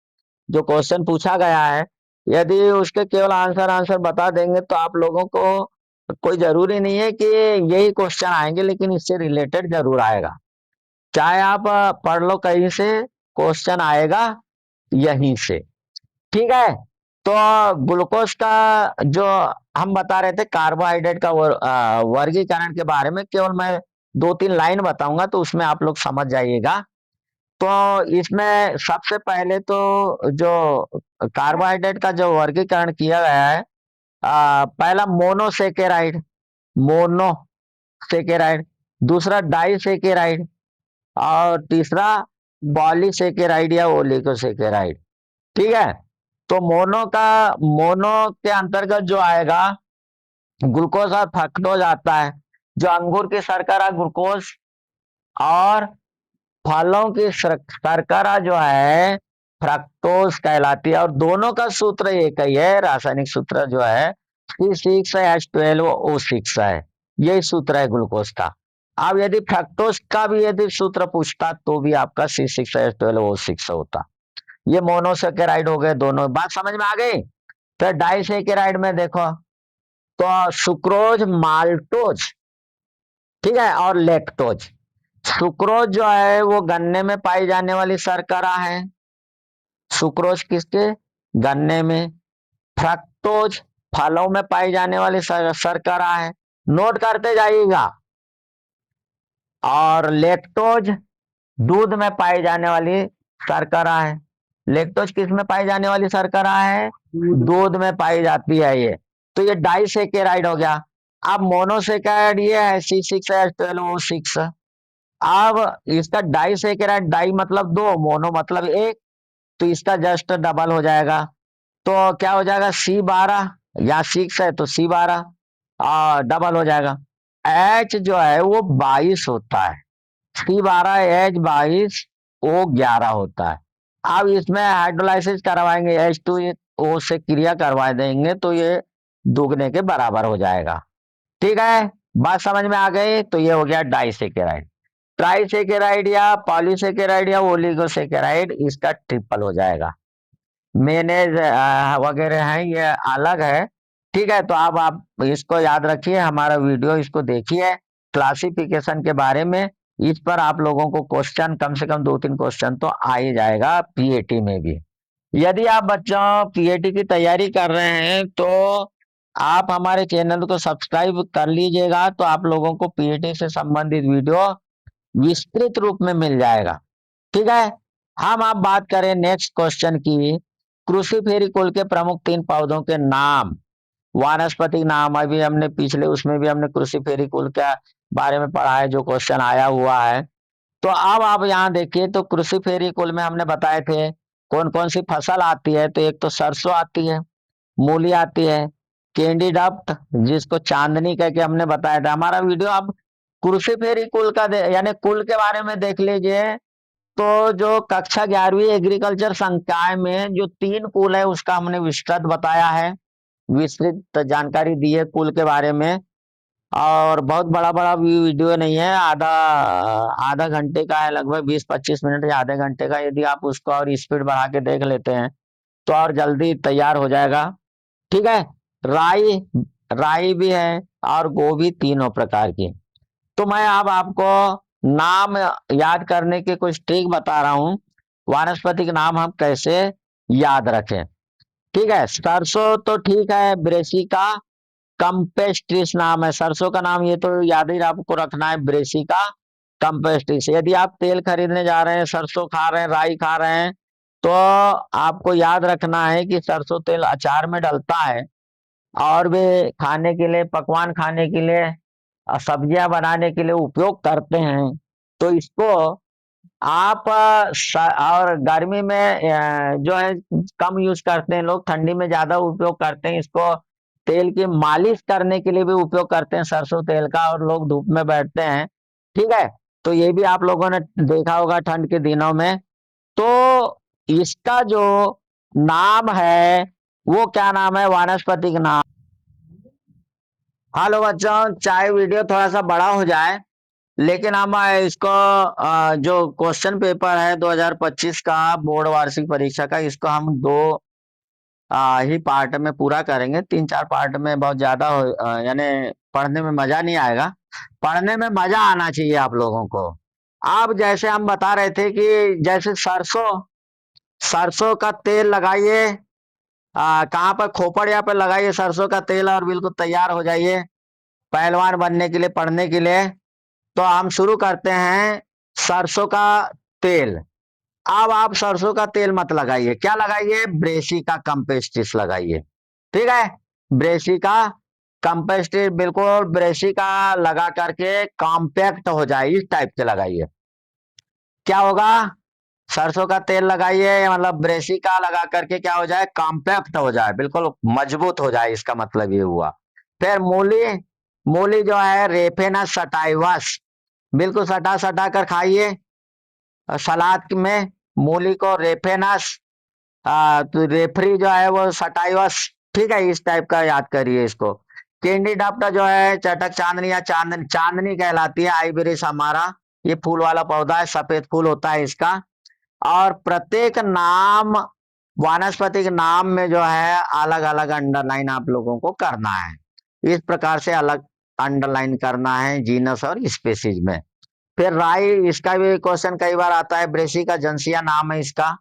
जो क्वेश्चन पूछा गया है, यदि उसके केवल आंसर आंसर बता देंगे तो आप लोगों को कोई जरूरी नहीं है कि यही क्वेश्चन आएंगे, लेकिन इससे रिलेटेड जरूर आएगा। चाहे आप पढ़ लो कहीं से, क्वेश्चन आएगा यहीं से। ठीक है, तो ग्लूकोज का जो हम बता रहे थे कार्बोहाइड्रेट का वर्गीकरण के बारे में, केवल मैं दो तीन लाइन बताऊंगा तो उसमें आप लोग समझ जाइएगा। तो इसमें सबसे पहले तो जो कार्बोहाइड्रेट का जो वर्गीकरण किया गया है, पहला मोनोसेकेराइड, मोनोसेकेराइड, दूसरा डाइसेकेराइड, और तीसरा पॉलीसेकेराइड या ओलिगोसेकेराइड। ठीक है, तो मोनो के अंतर्गत जो आएगा ग्लूकोज और फ्रक्टोज आता है। जो अंगूर की शर्करा ग्लूकोज और फलों की शर्करा जो है फ्रक्टोज कहलाती है, और दोनों का सूत्र एक ही है, रासायनिक सूत्र जो है C6H12O6 है, यही सूत्र है ग्लूकोज का। अब यदि फ्रक्टोज का भी यदि सूत्र पूछता तो भी आपका C6H12O6 होता। ये मोनोसेकेराइड हो गए दोनों, बात समझ में आ गई। फिर डाइसेकेराइड में देखो तो सुक्रोज, माल्टोज, ठीक है, और लेक्टोज। सुक्रोज जो है वो गन्ने में पाई जाने वाली शर्करा है, सुक्रोज किसके, गन्ने में। फ्रक्टोज फलों में पाई जाने वाली शर्करा है, नोट करते जाइएगा। और लेक्टोज दूध में पाई जाने वाली शर्करा है। लेक्टोज किस में पाई जाने वाली शर्करा है, दूध में पाई जाती है ये। तो ये डाइसेकेराइड हो गया। अब मोनोसेकेराइड ये है C6H12O6। अब इसका डाइसेकेराइड, डाई मतलब दो, मोनो मतलब एक, तो इसका जस्ट डबल हो जाएगा। तो क्या हो जाएगा, C12, या 6 है तो C12 डबल हो जाएगा। H जो है वो 22 होता है, C12H22O11 होता है। अब इसमें हाइड्रोलाइसिस करवाएंगे, H2O से क्रिया करवा देंगे तो ये दुगने के बराबर हो जाएगा। ठीक है, बात समझ में आ गई। तो ये हो गया डाइसेकेराइड। ट्राइसेकेराइड या पॉलीसेकेराइड या ओलिगोसेकेराइड, इसका ट्रिपल हो जाएगा। मेनेज वगैरह है ये अलग है। ठीक है, तो अब आप इसको याद रखिए, हमारा वीडियो इसको देखिए क्लासिफिकेशन के बारे में। इस पर आप लोगों को क्वेश्चन कम से कम 2-3 क्वेश्चन तो आ ही जाएगा पीएटी में भी। यदि आप बच्चों पीएटी की तैयारी कर रहे हैं तो आप हमारे चैनल को सब्सक्राइब कर लीजिएगा, तो आप लोगों को पीएटी से संबंधित वीडियो विस्तृत रूप में मिल जाएगा। ठीक है, हम आप बात करें नेक्स्ट क्वेश्चन की। क्रूसिफेरी कुल के प्रमुख 3 पौधों के नाम, वानस्पतिक नाम। अभी हमने पिछले उसमें भी हमने क्रूसिफेरी कुल के बारे में पढ़ा है, जो क्वेश्चन आया हुआ है। तो अब आप यहाँ देखिए, तो क्रूसिफेरी कुल में हमने बताए थे कौन कौन सी फसल आती है। तो एक तो सरसों आती है, मूली आती है, कैंडीडप्ट जिसको चांदनी कह के हमने बताया था। हमारा वीडियो आप क्रूसिफेरी कुल का यानी कुल के बारे में देख लीजिए। तो जो कक्षा 11वीं एग्रीकल्चर संकाय में जो 3 कुल है उसका हमने विस्तृत बताया है, विस्तृत जानकारी दी है कुल के बारे में। और बहुत बड़ा बड़ा वीडियो नहीं है, आधा आधा घंटे का है, लगभग 20-25 मिनट या आधे घंटे का। यदि आप उसको और स्पीड बढ़ा के देख लेते हैं तो और जल्दी तैयार हो जाएगा। ठीक है, राई, राई भी है और गोभी, तीनों प्रकार की। तो मैं अब आपको नाम याद करने के कुछ ट्रिक बता रहा हूं, वानस्पतिक नाम हम कैसे याद रखें। ठीक है, सरसों तो ठीक है, ब्रेसिका कंपेस्ट्रिस नाम है सरसों का नाम, ये तो याद ही आपको रखना है, ब्रेसिका कंपेस्ट्रिस। यदि आप तेल खरीदने जा रहे हैं, सरसों खा रहे हैं, राई खा रहे हैं, तो आपको याद रखना है कि सरसों तेल अचार में डलता है, और भी खाने के लिए, पकवान खाने के लिए, सब्जियां बनाने के लिए उपयोग करते हैं। तो इसको आप और गर्मी में जो है कम यूज करते हैं लोग, ठंडी में ज्यादा उपयोग करते हैं इसको। तेल की मालिश करने के लिए भी उपयोग करते हैं सरसों तेल का, और लोग धूप में बैठते हैं। ठीक है, तो ये भी आप लोगों ने देखा होगा ठंड के दिनों में। तो इसका जो नाम है वो क्या नाम है, वानस्पतिक नाम। हेलो बच्चों, चाहे वीडियो थोड़ा सा बड़ा हो जाए, लेकिन हम इसको जो क्वेश्चन पेपर है 2025 का बोर्ड वार्षिक परीक्षा का, इसको हम 2 ही पार्ट में पूरा करेंगे। 3-4 पार्ट में बहुत ज्यादा यानी पढ़ने में मजा नहीं आएगा। पढ़ने में मजा आना चाहिए आप लोगों को। अब जैसे हम बता रहे थे कि जैसे सरसों, सरसों का तेल लगाइए, कहाँ पर, खोपड़िया पे लगाइए सरसों का तेल, और बिल्कुल तैयार हो जाइए पहलवान बनने के लिए, पढ़ने के लिए। तो हम शुरू करते हैं सरसों का तेल। अब आप सरसों का तेल मत लगाइए, क्या लगाइए, ब्रेसिका कंपेस्टिस लगाइए। ठीक है, ब्रेसिका कंपेस्टिस, बिल्कुल ब्रेसिका लगा करके कॉम्पैक्ट हो जाए इस टाइप के लगाइए। क्या होगा, सरसों का तेल लगाइए मतलब ब्रेसिका लगा करके क्या हो जाए, कॉम्पैक्ट हो जाए, बिल्कुल मजबूत हो जाए, इसका मतलब ये हुआ। फिर मूली, मूली जो है रेफेना सटाइवस, बिल्कुल सटा सटा कर खाइए। सलाद में मूली को रेफेनस, तो रेफरी जो है वो सटाइवस, ठीक है, इस टाइप का याद करिए इसको। कैंडिडाप्टा जो है चटक चांदनी या चांदनी चांदनी कहलाती है। आइबिरिस हमारा ये फूल वाला पौधा है, सफेद फूल होता है इसका। और प्रत्येक नाम, वानस्पतिक नाम में जो है अलग अलग अंडरलाइन आप लोगों को करना है। इस प्रकार से अलग अंडरलाइन करना है जीनस और स्पेसीज में। फिर राई, इसका भी क्वेश्चन कई बार आता है। ब्रेसिका जंसिया नाम है इसका।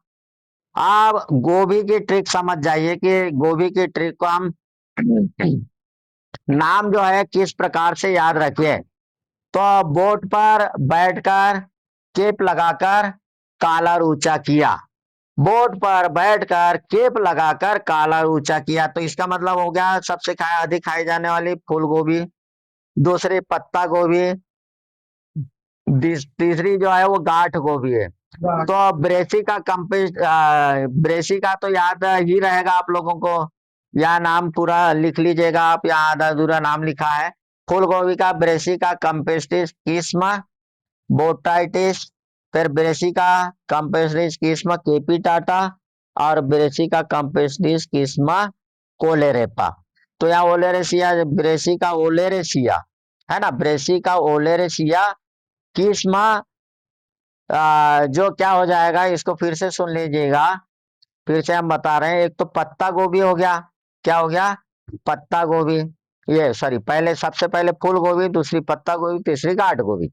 आप गोभी की ट्रिक समझ जाइए कि गोभी की ट्रिक को हम नाम जो है किस प्रकार से याद रखिए। तो बोट पर बैठकर केप लगाकर कॉलर ऊंचा किया। बोट पर बैठकर केप लगाकर कॉलर ऊंचा किया, तो इसका मतलब हो गया सबसे अधिक खाई जाने वाली फूल गोभी, दूसरी पत्ता गोभी, तीसरी जो है वो गांठ गोभी है। तो ब्रेसिका कंपिस्ट, ब्रेसिका तो याद ही रहेगा आप लोगों को, या नाम पूरा लिख लीजिएगा आप, यहाँ आधा अधूरा नाम लिखा है। फूल गोभी का ब्रेसिका कंपेस्टिस किस्म बोटाइटिस, फिर ब्रेसिका कंपेस्टिस किस्म केपिटाटा, और ब्रेसिका कंपेस्टिस किस्म कोलेरेपा। तो यहाँ ओलेरेसिया, ब्रेसिका ओलेरेसिया है ना, ब्रेसिका ओलेरेसिया किस्म जो क्या हो जाएगा, इसको फिर से सुन लीजिएगा। फिर से हम बता रहे हैं, एक तो पत्ता गोभी हो गया, क्या हो गया, पत्ता गोभी, ये सॉरी, पहले सबसे पहले फूल गोभी, दूसरी पत्ता गोभी, तीसरी गांठ गोभी।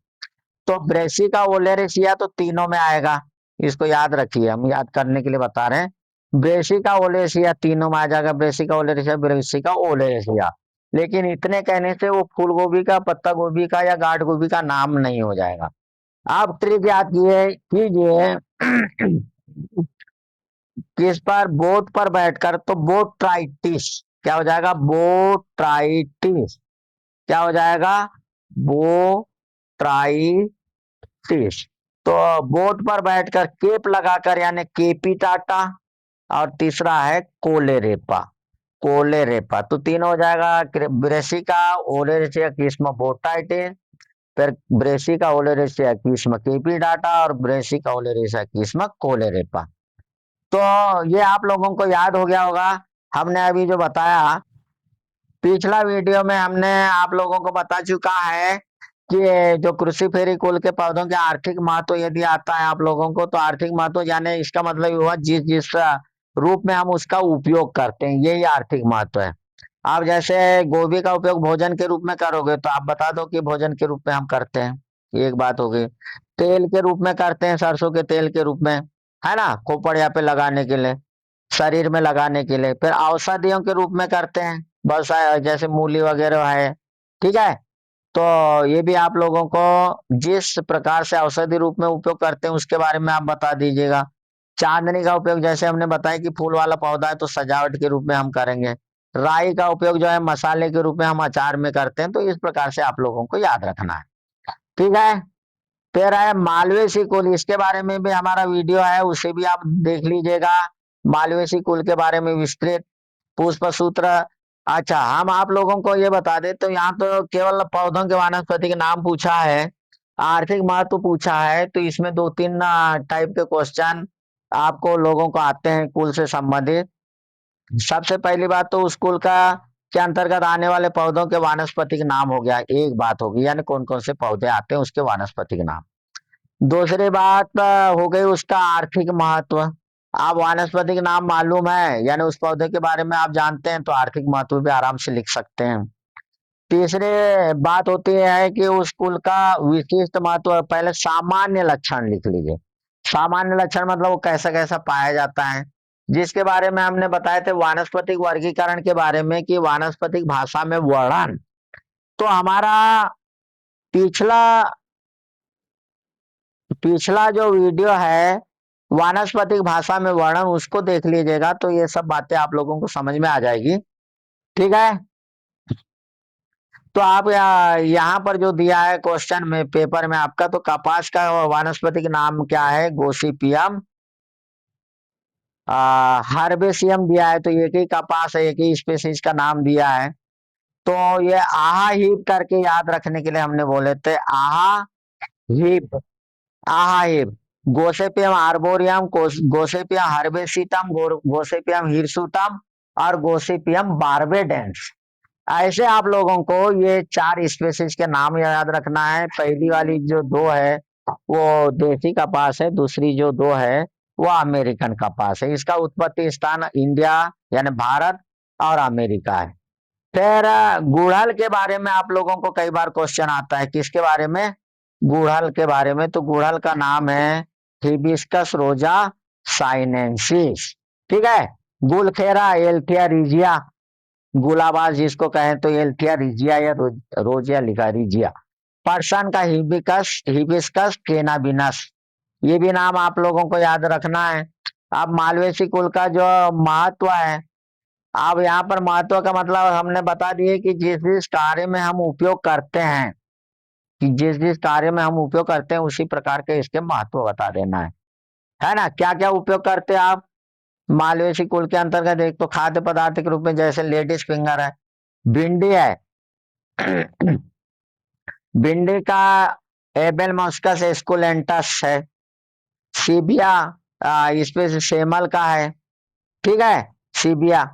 तो ब्रेसिका ओलेरेसिया तो तीनों में आएगा, इसको याद रखिए, हम याद करने के लिए बता रहे हैं। ब्रेसिका ओलेरेसिया तीनों में आ जाएगा, ब्रेसिका ओलेरेसिया, ब्रेसिका ओलेरेसिया। लेकिन इतने कहने से वो फूल गोभी का, पत्ता गोभी का या गांठ गोभी का नाम नहीं हो जाएगा। आप ट्रिक याद कीजिए किस पर, बोट पर बैठकर, तो बोट्राइटिस, क्या हो जाएगा, बोट्राइटिस, क्या हो जाएगा, बोट्राइटिस। तो बोट पर बैठकर केप लगाकर यानी केपिटाटा, और तीसरा है कोलेरेपा, कोलेरेपा। तो तीन हो जाएगा, ब्रेसिका ओलेरेसिया किस्म बोटाइटिस, फिर ब्रेसिका ओलेरेसिया किस्म केपिटाटा, और ब्रेसिका ओलेरेसिया किस्म कोलेरेपा। तो ये आप लोगों को याद हो गया होगा। हमने अभी जो बताया पिछला वीडियो में, हमने आप लोगों को बता चुका है कि जो क्रूसिफेरी कुल के पौधों के आर्थिक महत्व यदि आता है आप लोगों को, तो आर्थिक महत्व यानी इसका मतलब हुआ जिस जिस रूप में हम उसका उपयोग करते हैं, यही आर्थिक महत्व है। आप जैसे गोभी का उपयोग भोजन के रूप में करोगे, तो आप बता दो कि भोजन के रूप में हम करते हैं, ये एक बात हो गई। तेल के रूप में करते हैं, सरसों के तेल के रूप में, है ना, खोपड़िया पे लगाने के लिए, शरीर में लगाने के लिए। फिर औषधियों के रूप में करते हैं, बस जैसे मूली वगैरह है, ठीक है। तो ये भी आप लोगों को जिस प्रकार से औषधि रूप में उपयोग करते हैं उसके बारे में आप बता दीजिएगा। चांदनी का उपयोग जैसे हमने बताया कि फूल वाला पौधा है तो सजावट के रूप में हम करेंगे। राई का उपयोग जो है मसाले के रूप में हम अचार में करते हैं। तो इस प्रकार से आप लोगों को याद रखना है, ठीक है। फिर है मालवेसी कुल, इसके बारे में भी हमारा वीडियो है, उसे भी आप देख लीजिएगा। मालवेसी कुल के बारे में विस्तृत, पुष्प सूत्र। अच्छा, हम आप लोगों को ये बता दें, तो यहाँ तो केवल पौधों के वानस्पति के नाम पूछा है, आर्थिक महत्व पूछा है। तो इसमें दो तीन टाइप के क्वेश्चन आपको लोगों को आते हैं कुल से संबंधित। सबसे पहली बात तो उस कुल का के अंतर्गत आने वाले पौधों के वानस्पतिक नाम हो गया, एक बात होगी, यानी कौन कौन से पौधे आते हैं उसके वानस्पतिक नाम। दूसरी बात हो गई उसका आर्थिक महत्व। आप वानस्पतिक नाम मालूम है, यानी उस पौधे के बारे में आप जानते हैं, तो आर्थिक महत्व भी आराम से लिख सकते हैं। तीसरी बात होती है कि उस कुल का विशिष्ट महत्व, पहले सामान्य लक्षण लिख लीजिए। सामान्य लक्षण मतलब वो कैसा कैसा पाया जाता है, जिसके बारे में हमने बताए थे वानस्पतिक वर्गीकरण के बारे में, कि वानस्पतिक भाषा में वर्णन। तो हमारा पिछला पिछला जो वीडियो है वानस्पतिक भाषा में वर्णन, उसको देख लीजिएगा, तो ये सब बातें आप लोगों को समझ में आ जाएगी, ठीक है। तो आप यहाँ पर जो दिया है क्वेश्चन में, पेपर में आपका, तो कपास का वानस्पतिक नाम क्या है, गोसिपियम हार्बेसियम दिया है। तो एक ही कपास है, एक ही स्पेसीज का नाम दिया है। तो ये आहा हीप करके याद रखने के लिए हमने बोले थे, आहा हिप, हिप, गोसेपियम आर्बोरियम, गोसेपियम हर्बेसिटम, गोसेपियम हिरसुटम और गोसेपियम बार्बेडेंस। ऐसे आप लोगों को ये चार स्पेसीज के नाम याद रखना है। पहली वाली जो दो है वो देसी कपास है, दूसरी जो दो है वो अमेरिकन कपास है। इसका उत्पत्ति स्थान इंडिया यानी भारत और अमेरिका है। फिर गुड़हल के बारे में आप लोगों को कई बार क्वेश्चन आता है। किसके बारे में? गुड़हल के बारे में। तो गुड़हल का नाम है हिबिस्कस रोजा साइनेंसिस। ठीक है। गुलखेरा एल्थिया रिजिया, गुलाबाज जिसको कहें तो एल्थिया रिजिया या रोजिया लिखा रिजिया। पर्सन का हिबिस्कस, हिबिस्कस केनाबिनस। ये भी नाम आप लोगों को याद रखना है। अब मालवेसी कुल का जो महत्व है, अब यहाँ पर महत्व का मतलब हमने बता दिए कि जिस जिस कार्य में हम उपयोग करते हैं, कि जिस जिस कार्य में हम उपयोग करते हैं उसी प्रकार के इसके महत्व बता देना है ना। क्या क्या उपयोग करते हैं आप मालवेसी कुल के अंतर्गत? एक तो खाद्य पदार्थ के रूप में जैसे लेडीज फिंगर है, भिंडी है, भिंडी का एबेल मॉस्कस एस्कुलेंटस है, सीबिया इसमें से सेमल का है। ठीक है, सीबिया।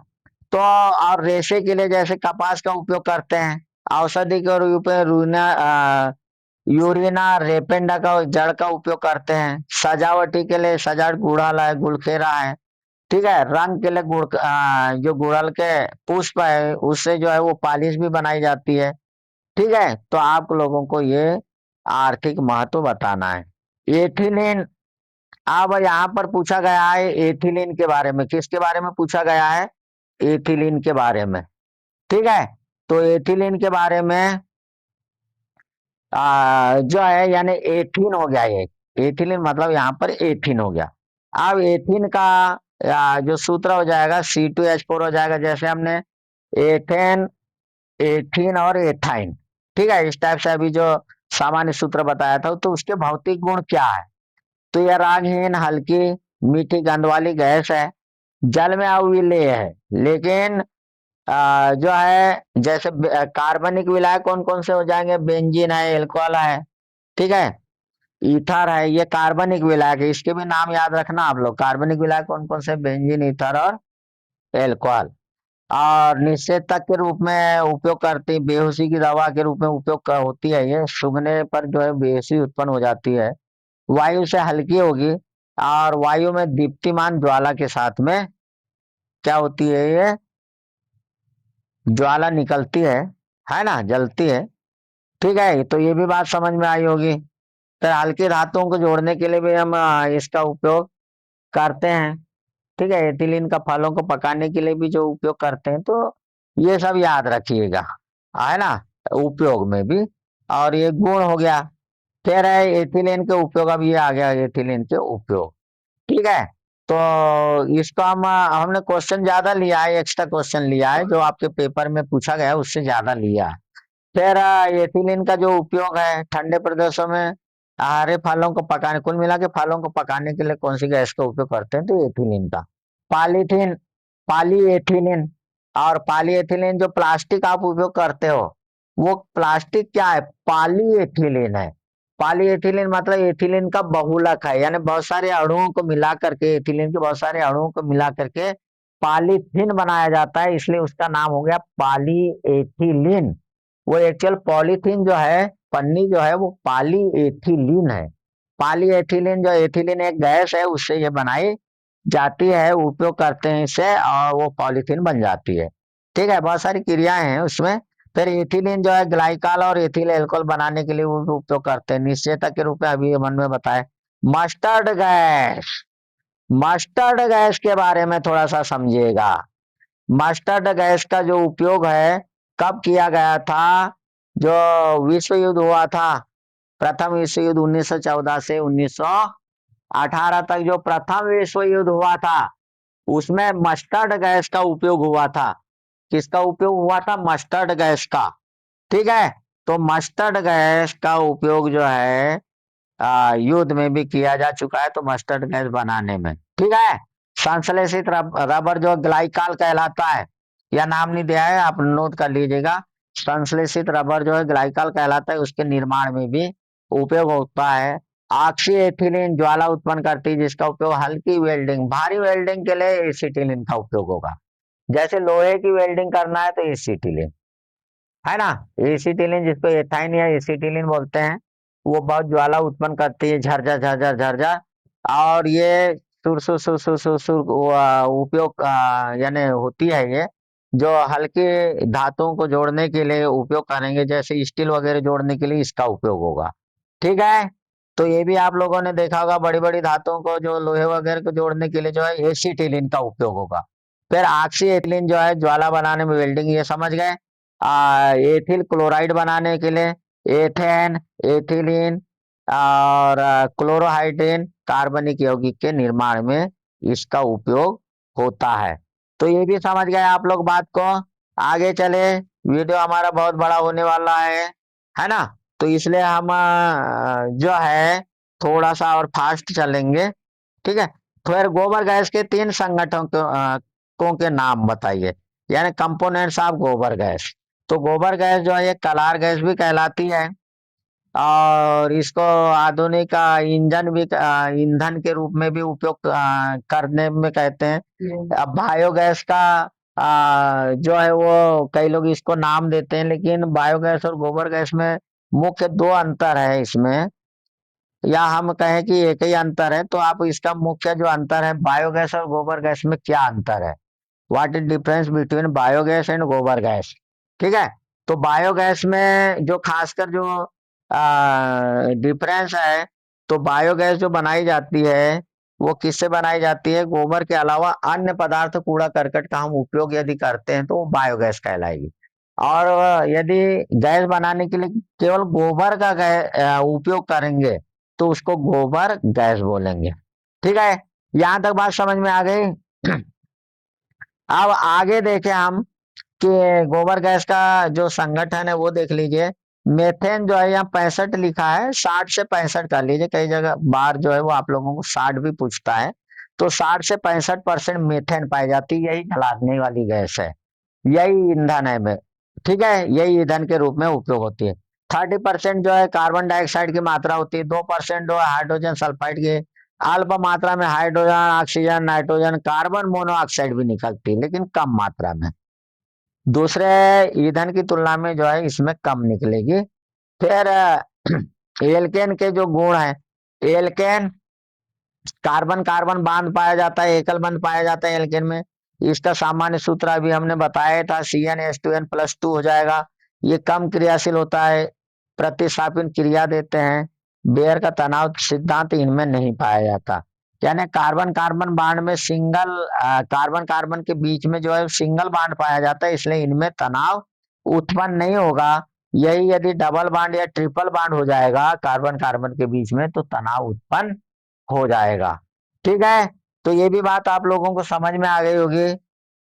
तो और रेशे के लिए जैसे कपास का उपयोग करते हैं, औषधि के रूप में यूरिना रेपेंडा का जड़ का उपयोग करते हैं, सजावटी के लिए सजावट गुड़हल है, गुलखेरा है। ठीक है, रंग के लिए जो गुड़हल के पुष्प है उससे जो है वो पालिश भी बनाई जाती है। ठीक है, तो आप लोगों को ये आर्थिक महत्व बताना है। एथिलीन, अब यहाँ पर पूछा गया है एथिलीन के बारे में। किसके बारे में पूछा गया है? एथिलीन के बारे में। ठीक है, तो एथिलीन के बारे में जो है यानी एथीन हो गया ये। एथिलीन मतलब यहाँ पर एथीन हो गया। अब एथीन का जो सूत्र हो जाएगा C2H4 हो जाएगा। जैसे हमने एथेन, एथीन और एथाइन, ठीक है, इस टाइप से अभी जो सामान्य सूत्र बताया था। तो उसके भौतिक गुण क्या है? तो यह रागहीन, हल्की, मीठी गंध वाली गैस है, जल में अविलेय है। लेकिन जो है जैसे कार्बनिक विलायक कौन कौन से हो जाएंगे? बेंजीन है, एल्कोहल है, ठीक है, ईथर है। ये कार्बनिक विलायक है, इसके भी नाम याद रखना आप लोग। कार्बनिक विलायक कौन कौन से? बेंजीन, ईथर और एल्कोहल। और निषेधक के रूप में उपयोग करती है, बेहोशी की दवा के रूप में उपयोग होती है। ये सूंघने पर जो है बेहोशी उत्पन्न हो जाती है। वायु से हल्की होगी और वायु में दीप्तिमान ज्वाला के साथ में क्या होती है? ये ज्वाला निकलती है ना, जलती है। ठीक है, तो ये भी बात समझ में आई होगी। तो हल्की धातुओं को जोड़ने के लिए भी हम इसका उपयोग करते हैं। ठीक है, एथिलीन का फलों को पकाने के लिए भी जो उपयोग करते हैं। तो ये सब याद रखिएगा, है ना, उपयोग में भी। और ये गुण हो गया। कह रहा है एथिलीन के उपयोग, अब ये आ गया एथिलीन के उपयोग। ठीक है, तो इसको हमने क्वेश्चन ज्यादा लिया है, एक्स्ट्रा क्वेश्चन लिया है जो आपके पेपर में पूछा गया है उससे ज्यादा लिया है। फिर एथिलीन का जो उपयोग है ठंडे प्रदेशों में हरे फलों को पकाने, कुल मिला के फलों को पकाने के लिए कौन सी गैस का उपयोग करते हैं? तो एथिलीन का। Polythene, polyethylene. और पॉलीएथिलीन जो प्लास्टिक आप उपयोग करते हो वो प्लास्टिक क्या है? पॉलीएथिलीन है। पॉलीएथिलीन मतलब एथिलीन का बहुलक है, यानी बहुत सारे अणुओं को मिला करके, एथिलीन के बहुत सारे अणुओं को मिला करके पॉलीथीन बनाया जाता है, इसलिए उसका नाम हो गया पॉलीएथिलीन। वो एक्चुअल पॉलीथीन जो है, पन्नी जो है, वो पॉलीएथिलीन है। पॉलीएथिलीन जो एथिलीन एक गैस है उससे ये बनाई जाती है, उपयोग करते हैं इसे और वो पॉलीथीन बन जाती है। ठीक है, बहुत सारी क्रियाएं हैं उसमें। फिर एथिलीन जो है ग्लाइकॉल और एथिल अल्कोहल बनाने के लिए वो भी उपयोग करते हैं निश्चयता के रूप में। अभी ये मन में बताए मस्टर्ड गैस, मस्टर्ड गैस के बारे में थोड़ा सा समझिएगा। मस्टर्ड गैस का जो उपयोग है कब किया गया था? जो विश्व युद्ध हुआ था, प्रथम विश्व युद्ध 1914 से 1918 तक जो प्रथम विश्व युद्ध हुआ था उसमें मस्टर्ड गैस का उपयोग हुआ था। किसका उपयोग हुआ था? मस्टर्ड गैस का। ठीक है, तो मस्टर्ड गैस का उपयोग जो है युद्ध में भी किया जा चुका है, तो मस्टर्ड गैस बनाने में। ठीक है, संश्लेषित रबर जो ग्लाइकॉल कहलाता है, या नाम नहीं दिया है, आप नोट कर लीजिएगा। संश्लेषित रबर जो है ग्लाइकॉल कहलाता है, उसके निर्माण में भी उपयोग होता है। ऑक्सी एथिलीन ज्वाला उत्पन्न करती है, जिसका उपयोग हल्की वेल्डिंग, भारी वेल्डिंग के लिए एसिटिलीन का उपयोग होगा। जैसे लोहे की वेल्डिंग करना है तो एसिटिलीन, है ना। एसिटिलीन जिसको एथाइन या एसिटिलीन बोलते हैं, वो बहुत ज्वाला उत्पन्न करती है, झरझर झरझर झरझर। और ये सुर सुर सुर सुर सुर सुर उपयोग यानी होती है ये, जो हल्के धातुओं को जोड़ने के लिए उपयोग करेंगे, जैसे स्टील वगैरह जोड़ने के लिए इसका उपयोग होगा। ठीक है। तो ये भी आप लोगों ने देखा होगा, बड़ी बड़ी धातुओं को जो लोहे वगैरह को जोड़ने के लिए जो है एसिटिलीन का उपयोग होगा। फिर ऑक्सी एथिलीन जो है ज्वाला बनाने में, वेल्डिंग, ये समझ गए। एथिल क्लोराइड बनाने के लिए एथेन, एथिलीन और क्लोरोहाइड्रेन कार्बनिक यौगिक के निर्माण में इसका उपयोग होता है। तो ये भी समझ गए आप लोग बात को। आगे चले, वीडियो हमारा बहुत बड़ा होने वाला है ना। तो इसलिए हम जो है थोड़ा सा और फास्ट चलेंगे। ठीक है। फिर गोबर गैस के 3 संगठनों के नाम बताइए, यानी कंपोनेंट्स ऑफ गोबर गैस। तो गोबर गैस जो है ये कलार गैस भी कहलाती है, और इसको आधुनिक ईंधन के रूप में भी उपयोग करने में कहते हैं। अब बायोगैस का जो है वो कई लोग इसको नाम देते हैं, लेकिन बायोगैस और गोबर गैस में मुख्य 2 अंतर है इसमें, या हम कहें कि एक ही अंतर है। तो आप इसका मुख्य जो अंतर है बायोगैस और गोबर गैस में क्या अंतर है, what is difference between biogas and गोबर गैस। ठीक है। तो बायोगैस में जो खासकर जो डिफरेंस है, तो बायोगैस जो बनाई जाती है वो किससे बनाई जाती है, गोबर के अलावा अन्य पदार्थ कूड़ा करकट का हम उपयोग यदि करते हैं तो वो बायोगैस कहलाएगी। और यदि गैस बनाने के लिए केवल गोबर का उपयोग करेंगे तो उसको गोबर गैस बोलेंगे। ठीक है। यहां तक बात समझ में आ गई। अब आगे देखें हम कि गोबर गैस का जो संगठन है वो देख लीजिए। मेथेन जो है यहाँ 65 लिखा है, 60 से 65 कर लीजिए, कई जगह बार जो है वो आप लोगों को 60 भी पूछता है। तो 60 से 65% मेथेन पाई जाती है, यही जलाने वाली गैस है, यही ईंधन है में। ठीक है, यही ईंधन के रूप में उपयोग होती है। 30% जो है कार्बन डाइऑक्साइड की मात्रा होती है, 2% जो है हाइड्रोजन सल्फाइड की, अल्प मात्रा में hydrogen, oxygen, nitrogen, carbon monoxide भी निकलती है, लेकिन कम मात्रा में, दूसरे ईंधन की तुलना में जो है इसमें कम निकलेगी। फिर एल्केन के जो गुण है, एल्केन कार्बन कार्बन बांध पाया जाता है, एकल बंध पाया जाता है एल्केन में। इसका सामान्य सूत्र अभी हमने बताया था, CnH2n+2 हो जाएगा। ये कम क्रियाशील होता है, प्रतिस्थापन क्रिया देते हैं। बेयर का तनाव सिद्धांत इनमें नहीं पाया जाता, यानी कार्बन कार्बन बांड में सिंगल, कार्बन कार्बन के बीच में जो है सिंगल बांड पाया जाता है, इसलिए इनमें तनाव उत्पन्न नहीं होगा। यही यदि डबल बांड या ट्रिपल बांड हो जाएगा कार्बन कार्बन के बीच में तो तनाव उत्पन्न हो जाएगा। ठीक है। तो ये भी बात आप लोगों को समझ में आ गई होगी।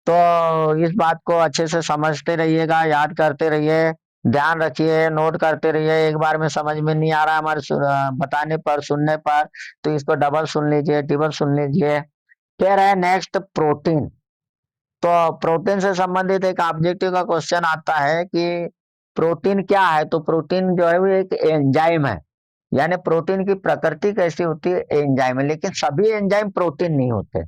तो इस बात को अच्छे से समझते रहिएगा, याद करते रहिए, ध्यान रखिए, नोट करते रहिए। एक बार में समझ में नहीं आ रहा हमारे बताने पर, सुनने पर, तो इसको डबल सुन लीजिए, ट्रिपल सुन लीजिए। फिर है नेक्स्ट प्रोटीन। तो प्रोटीन से संबंधित एक ऑब्जेक्टिव का क्वेश्चन आता है कि प्रोटीन क्या है। तो प्रोटीन जो है वो एक एंजाइम है, यानी प्रोटीन की प्रकृति कैसी होती है, एंजाइम है। लेकिन सभी एंजाइम प्रोटीन नहीं होते,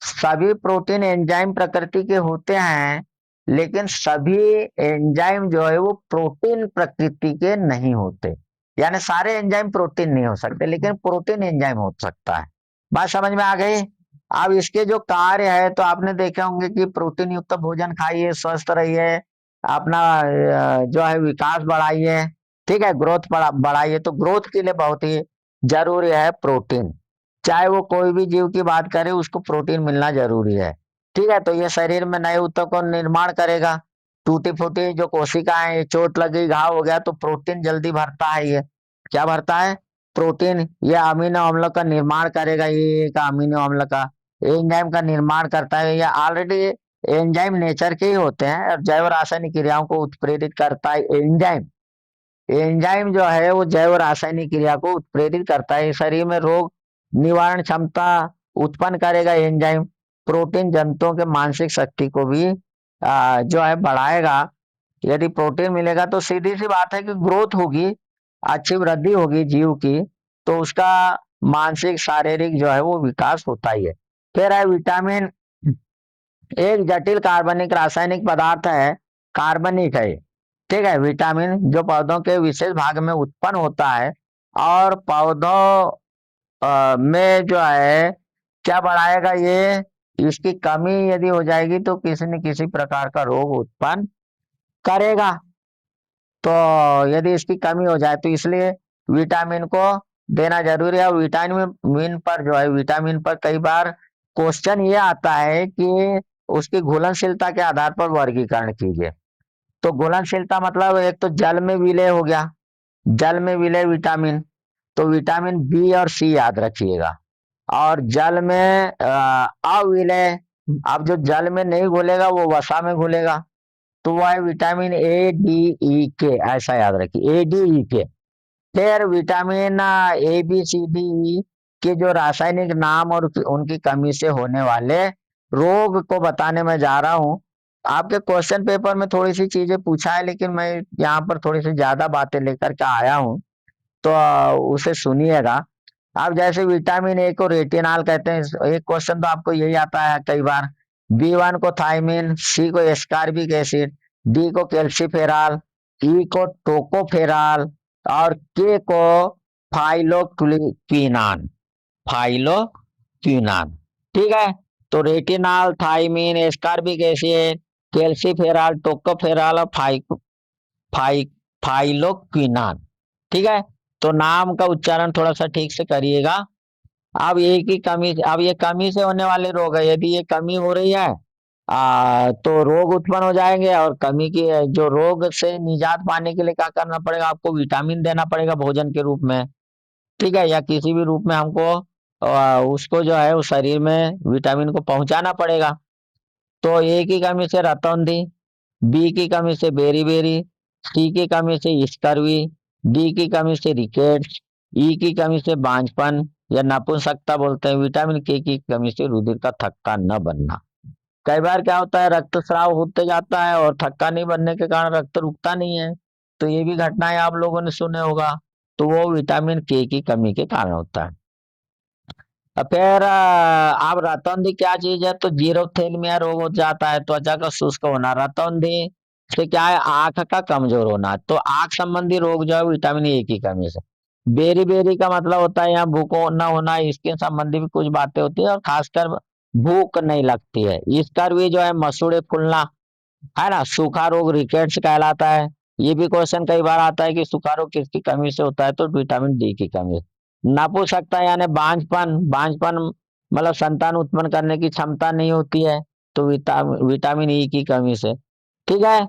सभी प्रोटीन एंजाइम प्रकृति के होते हैं, लेकिन सभी एंजाइम जो है वो प्रोटीन प्रकृति के नहीं होते। यानी सारे एंजाइम प्रोटीन नहीं हो सकते, लेकिन प्रोटीन एंजाइम हो सकता है। बात समझ में आ गई। अब इसके जो कार्य है, तो आपने देखे होंगे कि प्रोटीन युक्त भोजन खाइए, स्वस्थ रहिए, अपना जो है विकास बढ़ाइए। ठीक है, ग्रोथ बढ़ाइए। तो ग्रोथ के लिए बहुत ही जरूरी है प्रोटीन, चाहे वो कोई भी जीव की बात करे, उसको प्रोटीन मिलना जरूरी है। ठीक है। तो ये शरीर में नए ऊतक को निर्माण करेगा। टूटी फूटी जो कोशिकाएं, चोट लगी, घाव हो गया, तो प्रोटीन जल्दी भरता है। ये क्या भरता है, प्रोटीन। ये अमीनो अम्ल का निर्माण करेगा, ये एक अमीनो अम्ल का एंजाइम का निर्माण करता है। ये ऑलरेडी एंजाइम नेचर के ही होते हैं, और जैव रासायनिक क्रियाओं को उत्प्रेरित करता है एंजाइम। एंजाइम जो है वो जैव रासायनिक क्रिया को उत्प्रेरित करता है। शरीर में रोग निवारण क्षमता उत्पन्न करेगा एंजाइम। प्रोटीन जंतुओं के मानसिक शक्ति को भी जो है बढ़ाएगा। यदि प्रोटीन मिलेगा तो सीधी सी बात है कि ग्रोथ होगी, अच्छी वृद्धि होगी जीव की, तो उसका मानसिक शारीरिक जो है वो विकास होता ही है। फिर है विटामिन, एक जटिल कार्बनिक रासायनिक पदार्थ है, कार्बनिक है। ठीक है, विटामिन जो पौधों के विशेष भाग में उत्पन्न होता है और पौधों में जो है क्या बढ़ाएगा ये, इसकी कमी यदि हो जाएगी तो किसी न किसी प्रकार का रोग उत्पन्न करेगा। तो यदि इसकी कमी हो जाए तो इसलिए विटामिन को देना जरूरी है। और विटामिन पर जो है, विटामिन पर कई बार क्वेश्चन ये आता है कि उसकी घुलनशीलता के आधार पर वर्गीकरण कीजिए। तो घुलनशीलता मतलब एक तो जल में विलय हो गया, जल में विलय विटामिन, तो विटामिन बी और सी याद रखिएगा। और जल में अविलय, अब जो जल में नहीं घुलेगा वो वसा में घुलेगा, तो वह है विटामिन ए डी ई के, ऐसा याद रखिए, ए डी ई के। फिर vitamin A B C D E K जो रासायनिक नाम और उनकी कमी से होने वाले रोग को बताने में जा रहा हूँ। आपके क्वेश्चन पेपर में थोड़ी सी चीजें पूछा है, लेकिन मैं यहाँ पर थोड़ी सी ज्यादा बातें लेकर के आया हूँ, तो उसे सुनिएगा। अब जैसे विटामिन ए को रेटिनॉल कहते हैं, एक क्वेश्चन तो आपको यही आता है कई बार। बी1 को थायमिन, सी को एस्कॉर्बिक एसिड, डी को कैल्सीफेरॉल, ई को टोकोफेरॉल और के को फाइलोक्विनान, फाइलोक्विनान। ठीक है, तो retinol, thiamine, ascorbic acid, calciferol, tocopherol और फाइ फाइलोक्विनान। ठीक है, तो नाम का उच्चारण थोड़ा सा ठीक से करिएगा। अब एक ही कमी, अब ये कमी से होने वाले रोग है, यदि ये कमी हो रही है तो रोग उत्पन्न हो जाएंगे। और कमी की जो रोग से निजात पाने के लिए क्या करना पड़ेगा, आपको विटामिन देना पड़ेगा भोजन के रूप में। ठीक है, या किसी भी रूप में हमको उसको जो है उस शरीर में विटामिन को पहुंचाना पड़ेगा। तो ए की कमी से रतौंधी, बी की कमी से बेरी, सी की कमी से स्कर्वी, डी की कमी से रिकेट्स, ई की कमी से बांझपन या नपुंसकता बोलते हैं, विटामिन के की कमी से रुधिर का थक्का न बनना। कई बार क्या होता है, रक्तस्राव होते जाता है और थक्का नहीं बनने के कारण रक्त रुकता नहीं है, तो ये भी घटनाएं आप लोगों ने सुने होगा। तो वो विटामिन के की कमी के कारण होता है। फिर आप रतौंधी क्या चीज है, तो जीरोथेलमिया रोग हो जाता है, त्वचा का शुष्क होना। रतौंधी से क्या है, आंख का कमजोर होना। तो आंख संबंधी रोग जो है विटामिन ए की कमी से। बेरी का मतलब होता है यहाँ भूख न होना, स्किन संबंधी भी कुछ बातें होती है और खासकर भूख नहीं लगती है। इसका भी जो है मसूड़े फूलना, है ना, सूखा रोग रिकेट्स कहलाता है। ये भी क्वेश्चन कई बार आता है कि सूखा रोग किसकी कमी से होता है, तो विटामिन डी की कमी से। नपुंसकता यानी बांझपन, बांझपन मतलब संतान उत्पन्न करने की क्षमता नहीं होती है, तो विटामिन ई की कमी से। ठीक है,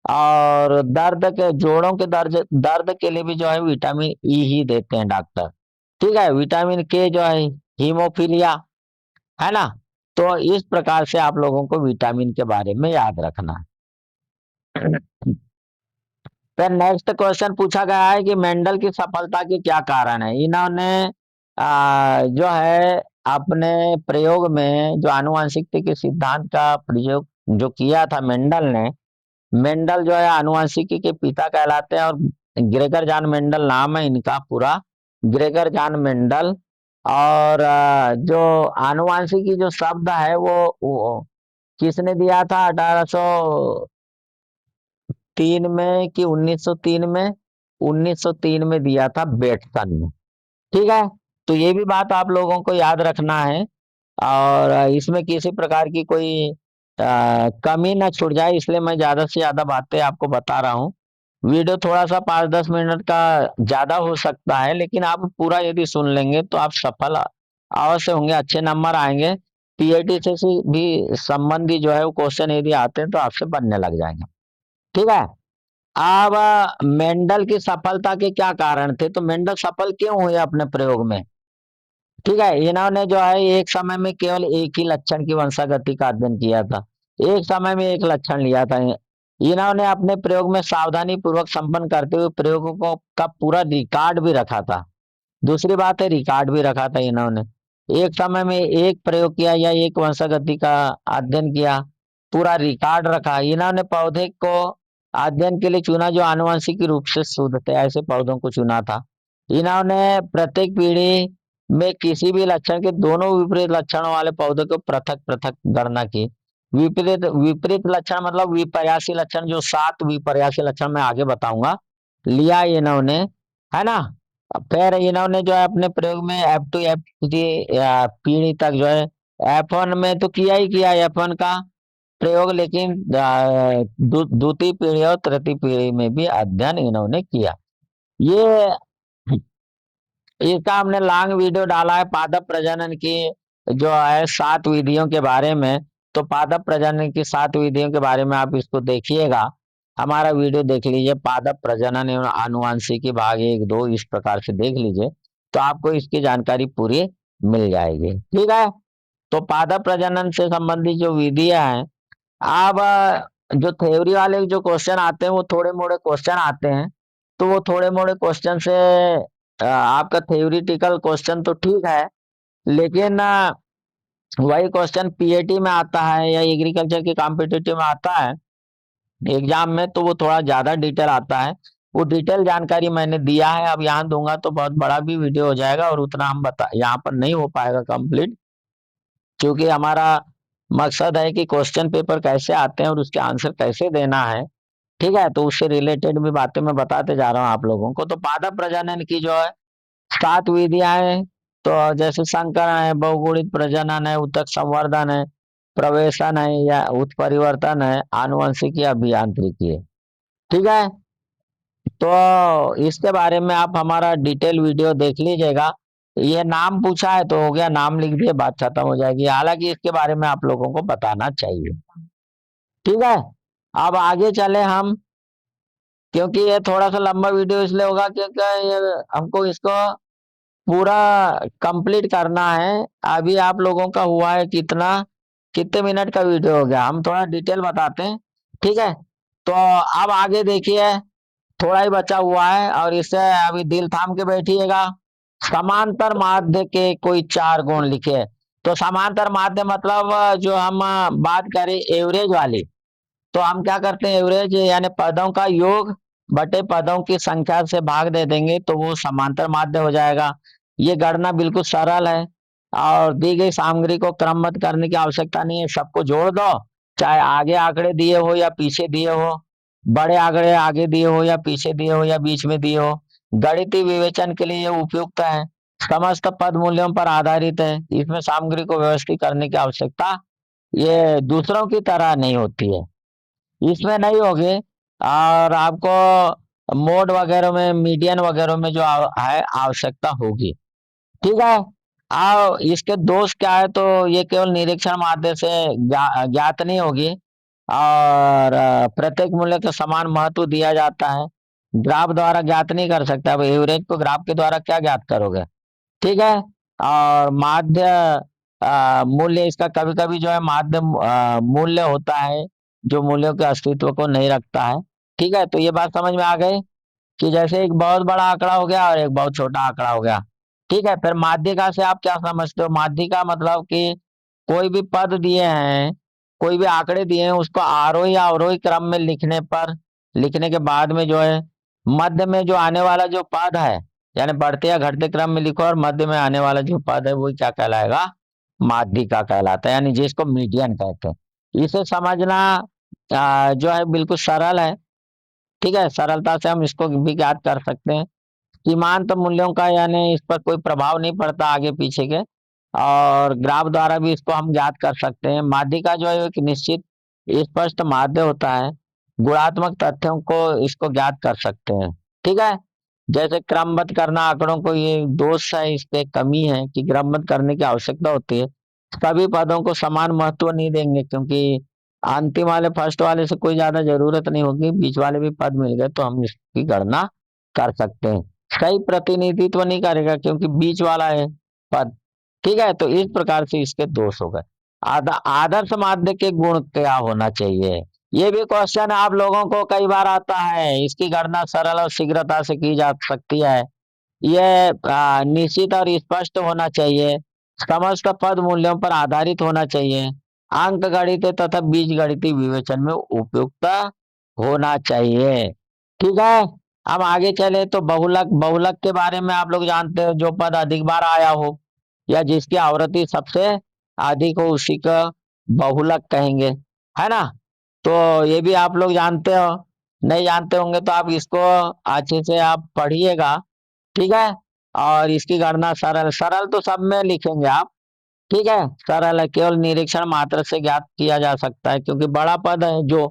और दर्द के जोड़ों के दर्द दर्द के लिए भी जो है विटामिन ई ही देते हैं डॉक्टर। ठीक है, विटामिन के जो है हीमोफीलिया, है ना। तो इस प्रकार से आप लोगों को विटामिन के बारे में याद रखना है। फिर नेक्स्ट क्वेश्चन पूछा गया है कि मेंडल की सफलता के क्या कारण है। इन्होंने जो है अपने प्रयोग में जो आनुवंशिकता के सिद्धांत का प्रयोग जो किया था मेंडल ने, मेंडल जो है आनुवंशिकी के पिता कहलाते हैं और ग्रेगर जॉन मेंडल नाम है इनका पूरा, ग्रेगर जॉन मेंडल। और जो आनुवंशिकी जो शब्द है वो किसने दिया था 1803 में कि 1903 में, 1903 में दिया था बेटसन ने। ठीक है, तो ये भी बात आप लोगों को याद रखना है और इसमें किसी प्रकार की कोई कमी ना छूट जाए, इसलिए मैं ज्यादा से ज्यादा बातें आपको बता रहा हूँ। वीडियो थोड़ा सा 5-10 मिनट का ज्यादा हो सकता है, लेकिन आप पूरा यदि सुन लेंगे तो आप सफल अवश्य होंगे, अच्छे नंबर आएंगे। पीएटी से भी संबंधी जो है वो क्वेश्चन यदि आते हैं तो आपसे बनने लग जाएंगे। ठीक है, अब मेंडल की सफलता के क्या कारण थे, तो मेंडल सफल क्यों हुए अपने प्रयोग में। ठीक है, इन्होंने जो है एक समय में केवल एक ही लक्षण की वंशागति का अध्ययन किया था, एक समय में एक लक्षण लिया था। इन्होंने अपने प्रयोग में सावधानी पूर्वक संपन्न करते हुए प्रयोगों को का पूरा रिकॉर्ड भी रखा था। दूसरी बात है, रिकॉर्ड भी रखा था इन्होंने, एक समय में एक प्रयोग किया या एक वंशागति का अध्ययन किया, पूरा रिकॉर्ड रखा। इन्होंने पौधे को अध्ययन के लिए चुना जो आनुवंशिक रूप से शुद्ध थे, ऐसे पौधों को चुना था। इन्होंने प्रत्येक पीढ़ी में किसी भी लक्षण के दोनों विपरीत लक्षणों वाले पौधों को पृथक पृथक गणना की। विपरीत विपरीत लक्षण मतलब विपर्यासी लक्षण, जो 7 विपर्यासी लक्षण मैं आगे बताऊंगा, लिया इन्होंने, है ना। फिर इन्होंने जो है अपने प्रयोग में F2 F3 पीढ़ी तक जो है, F1 में तो किया ही किया F1 का प्रयोग, लेकिन द्वितीय पीढ़ी और तृतीय पीढ़ी में भी अध्ययन इन्होंने किया। ये इसका हमने लॉन्ग वीडियो डाला है पादप प्रजनन की, जो है 7 विधियों के बारे में। तो पादप प्रजनन की 7 विधियों के बारे में आप इसको देखिएगा, हमारा वीडियो देख लीजिए, पादप प्रजनन एवं आनुवंशिकी भाग 1, 2 इस प्रकार से देख लीजिए, तो आपको इसकी जानकारी पूरी मिल जाएगी। ठीक है, तो पादप प्रजनन से संबंधित जो विधियां हैं, अब जो थ्योरी वाले जो क्वेश्चन आते हैं वो थोड़े मोड़े क्वेश्चन आते हैं, तो वो थोड़े मोड़े क्वेश्चन से आपका थ्योरिटिकल क्वेश्चन तो ठीक है, लेकिन वही क्वेश्चन पीएटी में आता है या एग्रीकल्चर के कॉम्पिटिटिव में आता है एग्जाम में, तो वो थोड़ा ज्यादा डिटेल आता है। वो डिटेल जानकारी मैंने दिया है, अब यहाँ दूंगा तो बहुत बड़ा भी वीडियो हो जाएगा और उतना हम बता यहाँ पर नहीं हो पाएगा कंप्लीट, क्योंकि हमारा मकसद है कि क्वेश्चन पेपर कैसे आते हैं और उसके आंसर कैसे देना है। ठीक है, तो उससे रिलेटेड भी बातें मैं बताते जा रहा हूँ आप लोगों को। तो पादप प्रजनन की जो है 7 विधियां हैं, तो जैसे संकरण है, बहुगुणित प्रजनन है, उत्तक संवर्धन है, प्रवेशन है या उत्परिवर्तन है, आनुवंशिकी, अभियांत्रिकी है। ठीक है, तो इसके बारे में आप हमारा डिटेल वीडियो देख लीजिएगा। ये नाम पूछा है तो हो गया, नाम लिख दिए, बात खत्म हो जाएगी, हालांकि इसके बारे में आप लोगों को बताना चाहिए। ठीक है, अब आगे चले हम, क्योंकि ये थोड़ा सा लंबा वीडियो इसलिए होगा क्योंकि ये हमको इसको पूरा कंप्लीट करना है। अभी आप लोगों का हुआ है कितना, कितने मिनट का वीडियो हो गया, हम थोड़ा डिटेल बताते हैं। ठीक है, तो अब आगे देखिए, थोड़ा ही बचा हुआ है और इससे अभी दिल थाम के बैठिएगा। समांतर माध्य के कोई 4 गुण लिखे। तो समांतर माध्य मतलब जो हम बात करें एवरेज वाली, तो हम क्या करते हैं, एवरेज यानी पदों का योग बटे पदों की संख्या से भाग दे देंगे तो वो समांतर माध्य हो जाएगा। ये गणना बिल्कुल सरल है और दी गई सामग्री को क्रमबद्ध करने की आवश्यकता नहीं है, सबको जोड़ दो, चाहे आगे आंकड़े दिए हो या पीछे दिए हो, बड़े आंकड़े आगे दिए हो या पीछे दिए हो या बीच में दिए हो, गणितीय विवेचन के लिए ये उपयुक्त है, समस्त पद मूल्यों पर आधारित है, इसमें सामग्री को व्यवस्थित करने की आवश्यकता ये दूसरों की तरह नहीं होती है, इसमें नहीं होगी। और आपको मोड वगैरह में, मीडियन वगैरह में जो है आवश्यकता होगी। ठीक है, आओ इसके दोष क्या है, तो ये केवल निरीक्षण माध्य से ज्ञात नहीं होगी और प्रत्येक मूल्य का समान महत्व दिया जाता है, ग्राफ द्वारा ज्ञात नहीं कर सकते। अब एवरेज को ग्राफ के द्वारा क्या ज्ञात करोगे। ठीक है, और माध्य मूल्य इसका कभी कभी जो है माध्य मूल्य होता है जो मूल्यों के अस्तित्व को नहीं रखता है। ठीक है, तो ये बात समझ में आ गई कि जैसे एक बहुत बड़ा आंकड़ा हो गया और एक बहुत छोटा आंकड़ा हो गया। ठीक है, फिर माध्यिका से आप क्या समझते हो, माध्यिका मतलब कि कोई भी पद दिए हैं, कोई भी आंकड़े दिए हैं, उसको आरोही या अवरोही क्रम में लिखने पर, लिखने के बाद में जो है मध्य में जो आने वाला जो पद है, यानी बढ़ते या घटते क्रम में लिखो और मध्य में आने वाला जो पद है वही क्या कहलाएगा, माध्यिका कहलाता है, यानी जिसको मीडियन कहते हैं। इसे समझना जो है बिल्कुल सरल है। ठीक है, सरलता से हम इसको भी ज्ञात कर सकते हैं। सीमांत मूल्यों का यानी इस पर कोई प्रभाव नहीं पड़ता आगे पीछे के, और ग्राफ द्वारा भी इसको हम ज्ञात कर सकते हैं। माध्यिका जो है एक निश्चित स्पष्ट माध्य होता है, गुणात्मक तथ्यों को इसको ज्ञात कर सकते हैं। ठीक है, जैसे क्रमबद्ध करना आंकड़ों को, ये दोष है, इस पे कमी है कि क्रमबद्ध करने की आवश्यकता होती है। सभी पदों को समान महत्व नहीं देंगे, क्योंकि अंतिम वाले फर्स्ट वाले से कोई ज्यादा जरूरत नहीं होगी, बीच वाले भी पद मिल गए तो हम इसकी गणना कर सकते हैं। सही प्रतिनिधित्व नहीं करेगा क्योंकि बीच वाला है पद। ठीक है, तो इस प्रकार से इसके दोष हो गए। आदर्श माध्य के गुण क्या होना चाहिए, ये भी क्वेश्चन आप लोगों को कई बार आता है। इसकी गणना सरल और शीघ्रता से की जा सकती है। यह निश्चित और स्पष्ट होना चाहिए, समस्त पद मूल्यों पर आधारित होना चाहिए, अंक गणित तथा बीज गणितीय विवेचन में उपयुक्त होना चाहिए। ठीक है, हम आगे चले तो बहुलक, बहुलक के बारे में आप लोग जानते हो, जो पद अधिक बार आया हो या जिसकी आवृत्ति सबसे अधिक हो उसी का बहुलक कहेंगे, है ना। तो ये भी आप लोग जानते हो, नहीं जानते होंगे तो आप इसको अच्छे से आप पढ़िएगा। ठीक है, और इसकी गणना सरल सरल तो सब में लिखेंगे आप। ठीक है, सरल है, केवल निरीक्षण मात्र से ज्ञात किया जा सकता है, क्योंकि बड़ा पद है जो,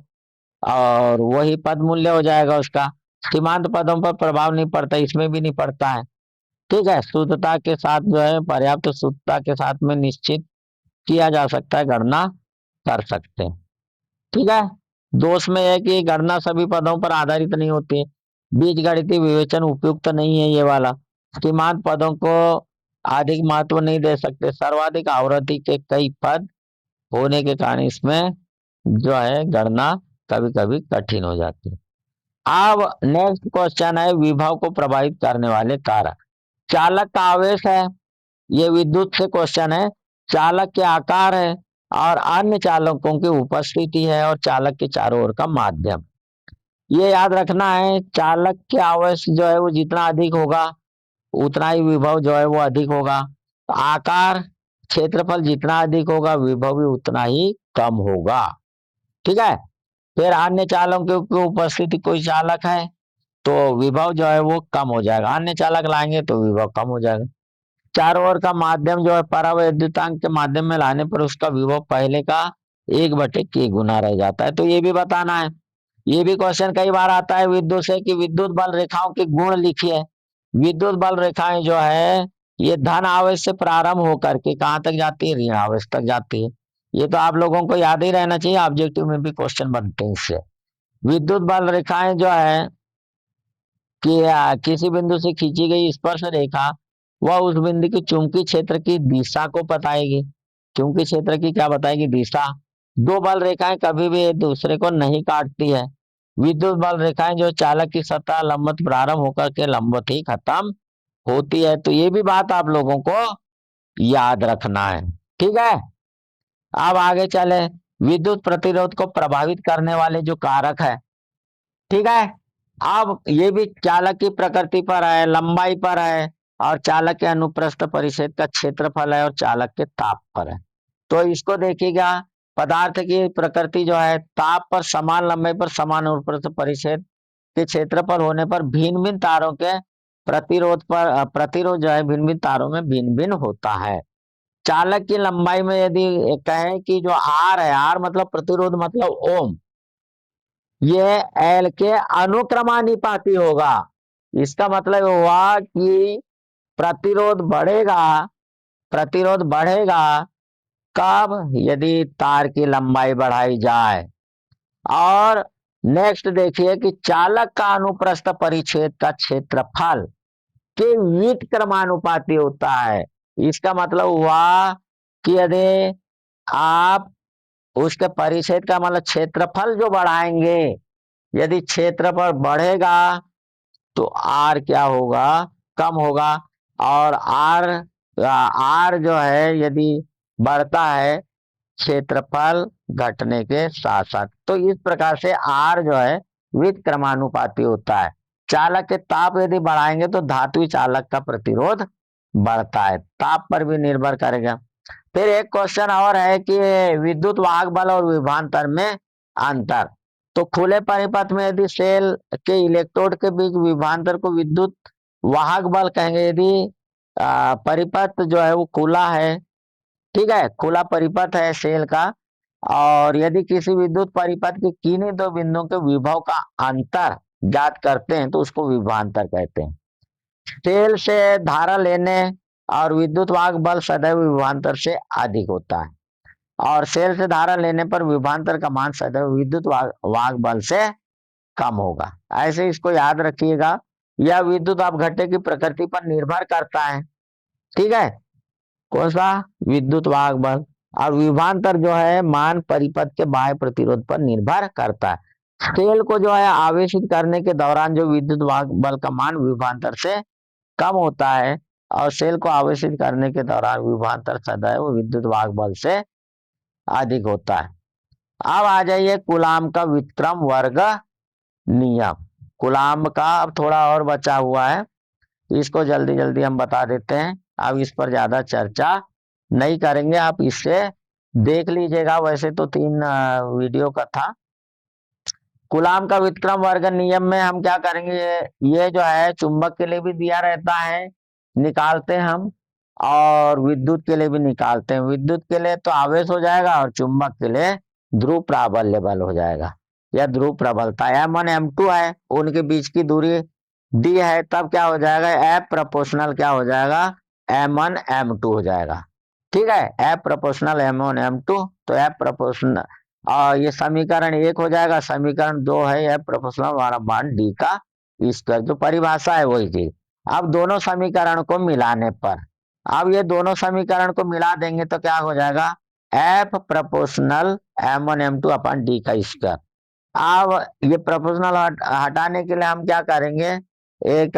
और वही पद मूल्य हो जाएगा उसका। सीमांत पदों पर प्रभाव नहीं पड़ता, इसमें भी नहीं पड़ता है। ठीक है, शुद्धता के साथ जो है, पर्याप्त शुद्धता के साथ में निश्चित किया जा सकता है, गणना कर सकते हैं। ठीक है, दोष में है कि गणना सभी पदों पर आधारित नहीं होती है, बीजगणितीय विवेचन उपयुक्त नहीं है ये वाला। सीमांत पदों को अधिक महत्व नहीं दे सकते, सर्वाधिक आवृत्ति के कई पद होने के कारण इसमें जो है गणना कभी कभी कठिन हो जाती है। अब नेक्स्ट क्वेश्चन है, विभव को प्रभावित करने वाले कारक। चालक का आवेश है, ये विद्युत से क्वेश्चन है। चालक के आकार है, और अन्य चालकों की उपस्थिति है, और चालक के चारों ओर का माध्यम। ये याद रखना है, चालक के आवेश जो है वो जितना अधिक होगा उतना ही विभव जो है वो अधिक होगा। आकार, क्षेत्रफल जितना अधिक होगा विभव भी उतना ही कम होगा। ठीक है, फिर अन्य चालकों की उपस्थिति, कोई चालक है तो विभव जो है वो कम हो जाएगा, अन्य चालक लाएंगे तो विभव कम हो जाएगा। चारों ओर का माध्यम जो है परावैद्युतांक के माध्यम में लाने पर उसका विभव पहले का 1/k गुना रह जाता है। तो ये भी बताना है। ये भी क्वेश्चन कई बार आता है विद्युत से कि विद्युत बल रेखाओं के गुण लिखिए। विद्युत बल रेखाएं जो है ये धन आवेश से प्रारंभ होकर के कहाँ तक जाती है, ऋण आवेश तक जाती है। ये तो आप लोगों को याद ही रहना चाहिए, ऑब्जेक्टिव में भी क्वेश्चन बनते हैं इससे। विद्युत बल रेखाएं जो है कि किसी बिंदु से खींची गई स्पर्श रेखा वह उस बिंदु की चुंबकीय क्षेत्र की दिशा को बताएगी। चुंबकीय क्षेत्र की क्या बताएगी, दिशा। दो बल रेखाएं कभी भी एक दूसरे को नहीं काटती है। विद्युत बल रेखाएं जो चालक की सतह लंबवत प्रारंभ होकर के लंबवत ही खत्म होती है। तो ये भी बात आप लोगों को याद रखना है। ठीक है, अब आगे चले, विद्युत प्रतिरोध को प्रभावित करने वाले जो कारक है। ठीक है, अब ये भी चालक की प्रकृति पर है, लंबाई पर है, और चालक के अनुप्रस्थ परिच्छेद का क्षेत्रफल है, और चालक के ताप पर है। तो इसको देखिएगा, पदार्थ की प्रकृति जो है, ताप पर समान लंबाई पर समान अनुप्रस्थ परिच्छेद के क्षेत्रफल होने पर भिन्न भिन्न तारों के प्रतिरोध पर प्रतिरोध जो है भिन्न भिन्न तारों में भिन्न भिन्न होता है। चालक की लंबाई में यदि कहें कि जो आर है, आर मतलब प्रतिरोध मतलब ओम, ये एल के अनुक्रमानुपाती होगा। इसका मतलब हुआ कि प्रतिरोध बढ़ेगा, प्रतिरोध बढ़ेगा कब, यदि तार की लंबाई बढ़ाई जाए। और नेक्स्ट देखिए कि चालक का अनुप्रस्थ परिच्छेद का क्षेत्रफल के व्युत्क्रमानुपाती होता है। इसका मतलब हुआ कि यदि आप उसके परिच्छेद का मतलब क्षेत्रफल जो बढ़ाएंगे, यदि क्षेत्रफल बढ़ेगा तो आर क्या होगा, कम होगा। और आर आर जो है यदि बढ़ता है क्षेत्रफल घटने के साथ साथ, तो इस प्रकार से आर जो है व्युत्क्रमानुपाती होता है। चालक के ताप यदि बढ़ाएंगे तो धात्विक चालक का प्रतिरोध बढ़ता है, ताप पर भी निर्भर करेगा। फिर एक क्वेश्चन और है कि विद्युत वाहक बल और विभवांतर में अंतर। तो खुले परिपथ में यदि सेल के इलेक्ट्रोड के बीच विभवांतर को विद्युत वाहक बल कहेंगे। यदि परिपथ जो है वो खुला है, ठीक है, खुला परिपथ है सेल का, और यदि किसी विद्युत परिपथ के किन्हीं दो बिंदुओं के विभव का अंतर ज्ञात करते हैं तो उसको विभवांतर कहते हैं। सेल से धारा लेने और विद्युत वाहक बल सदैव विभवांतर से अधिक होता है, और सेल से धारा लेने पर विभवांतर का मान सदैव विद्युत वाहक बल से कम होगा। ऐसे इसको याद रखिएगा। यह विद्युत अपघट्य की प्रकृति पर निर्भर करता है। ठीक है, कौन सा, विद्युत वाहक बल। और विभवांतर जो है मान परिपथ के बाह्य प्रतिरोध पर निर्भर करता है। सेल को जो है आवेशित करने के दौरान जो विद्युत वाहक बल का मान विभवांतर से कम होता है, और सेल को आवेशित करने के दौरान विभवांतर सदैव विद्युत वाहक बल से अधिक होता है। अब आ जाइए कूलाम का व्युत्क्रम वर्ग नियम। कूलाम का अब थोड़ा और बचा हुआ है, इसको जल्दी जल्दी हम बता देते हैं। अब इस पर ज्यादा चर्चा नहीं करेंगे, आप इससे देख लीजिएगा। वैसे तो 3 वीडियो का था। कूलाम का व्युत्क्रम वर्ग नियम में हम क्या करेंगे, ये जो है चुंबक के लिए भी दिया रहता है, निकालते हैं हम, और विद्युत के लिए भी निकालते हैं। विद्युत के लिए तो आवेश हो जाएगा और चुंबक के लिए ध्रुव प्राबल्य बल हो जाएगा, या ध्रुव प्रबलता। M1 M2 है, उनके बीच की दूरी डी है, तब क्या हो जाएगा, एफ प्रोपोर्शनल क्या हो जाएगा, M1 M2 हो जाएगा। ठीक है, एफ प्रोपोर्शनल M1 M2, तो एफ प्रोपोर्शनल, और ये समीकरण 1 हो जाएगा। समीकरण 2 है एफ प्रोपोर्शनल वाला मान डी का स्क्वायर, जो परिभाषा है वही चीज। अब दोनों समीकरण को मिलाने पर, अब ये दोनों समीकरण को मिला देंगे तो क्या हो जाएगा, एफ प्रोपोर्शनल M1 M2 अपन डी का स्क्वायर। अब ये प्रोपोर्शनल हटाने के लिए हम क्या करेंगे, एक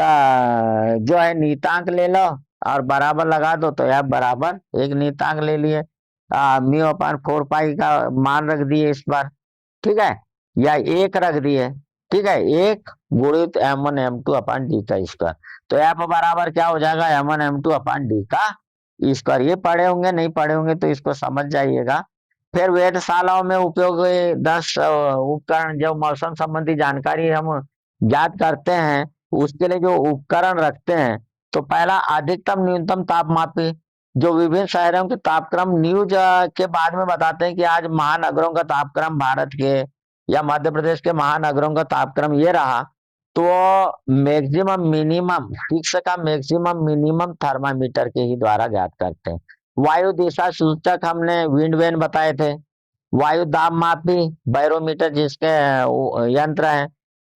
जो है नीतांक ले लो और बराबर लगा दो, तो एफ बराबर एक नीतांक ले लिए, म्यू अपन 4 पाई का मान रख दिए इस पर, ठीक है, या 1 रख दिए, ठीक है, 1 गुणित M1 M2 अपन डी का स्क्वायर। तो एफ बराबर क्या हो जाएगा, M1 M2 अपन डी का स्क्वायर। ये पढ़े होंगे, नहीं पढ़े होंगे तो इसको समझ जाइएगा। फिर वेधशालाओं में उपयोग 10 उपकरण, जो मौसम संबंधी जानकारी हम ज्ञात करते हैं, उसके लिए जो उपकरण रखते हैं, तो पहला अधिकतम न्यूनतम तापमापी, जो विभिन्न शहरों के तापक्रम न्यूज के बाद में बताते हैं कि आज महानगरों का तापक्रम भारत के या मध्य प्रदेश के महानगरों का तापक्रम ये रहा, तो मैक्सिमम मिनिमम फिक्स का मैक्सिमम मिनिमम थर्मामीटर के ही द्वारा ज्ञात करते हैं। वायु दिशा सूचक हमने विंड वेन बताए थे। वायु दाब मापी बैरोमीटर जिसके यंत्र है।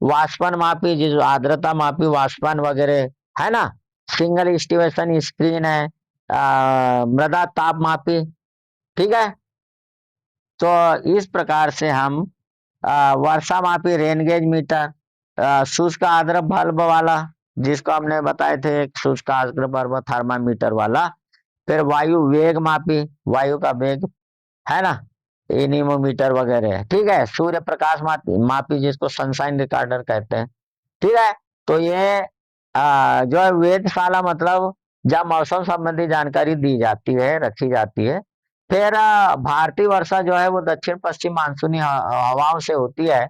वाष्पन मापी जिस आर्द्रता मापी वाष्पन वगैरह है ना। सिंगल स्टिवेशन स्क्रीन है। मृदा ताप मापी, ठीक है। तो इस प्रकार से हम वर्षा मापी रेन गेज मीटर, शुष्क आर्द्र बल्ब वाला जिसको हमने बताए थे, एक शुष्क आर्द्र बल्ब थर्मामीटर वाला। फिर वायु वेग मापी, वायु का वेग है ना, एनीमोमीटर वगैरह, ठीक है। सूर्य प्रकाश मापी मापी जिसको सनशाइन रिकॉर्डर कहते हैं, ठीक है। तो ये जो है वेधशाला मतलब जब मौसम संबंधी जानकारी दी जाती है, रखी जाती है। फिर भारतीय वर्षा जो है वो दक्षिण पश्चिम मानसूनी हवाओं से होती है।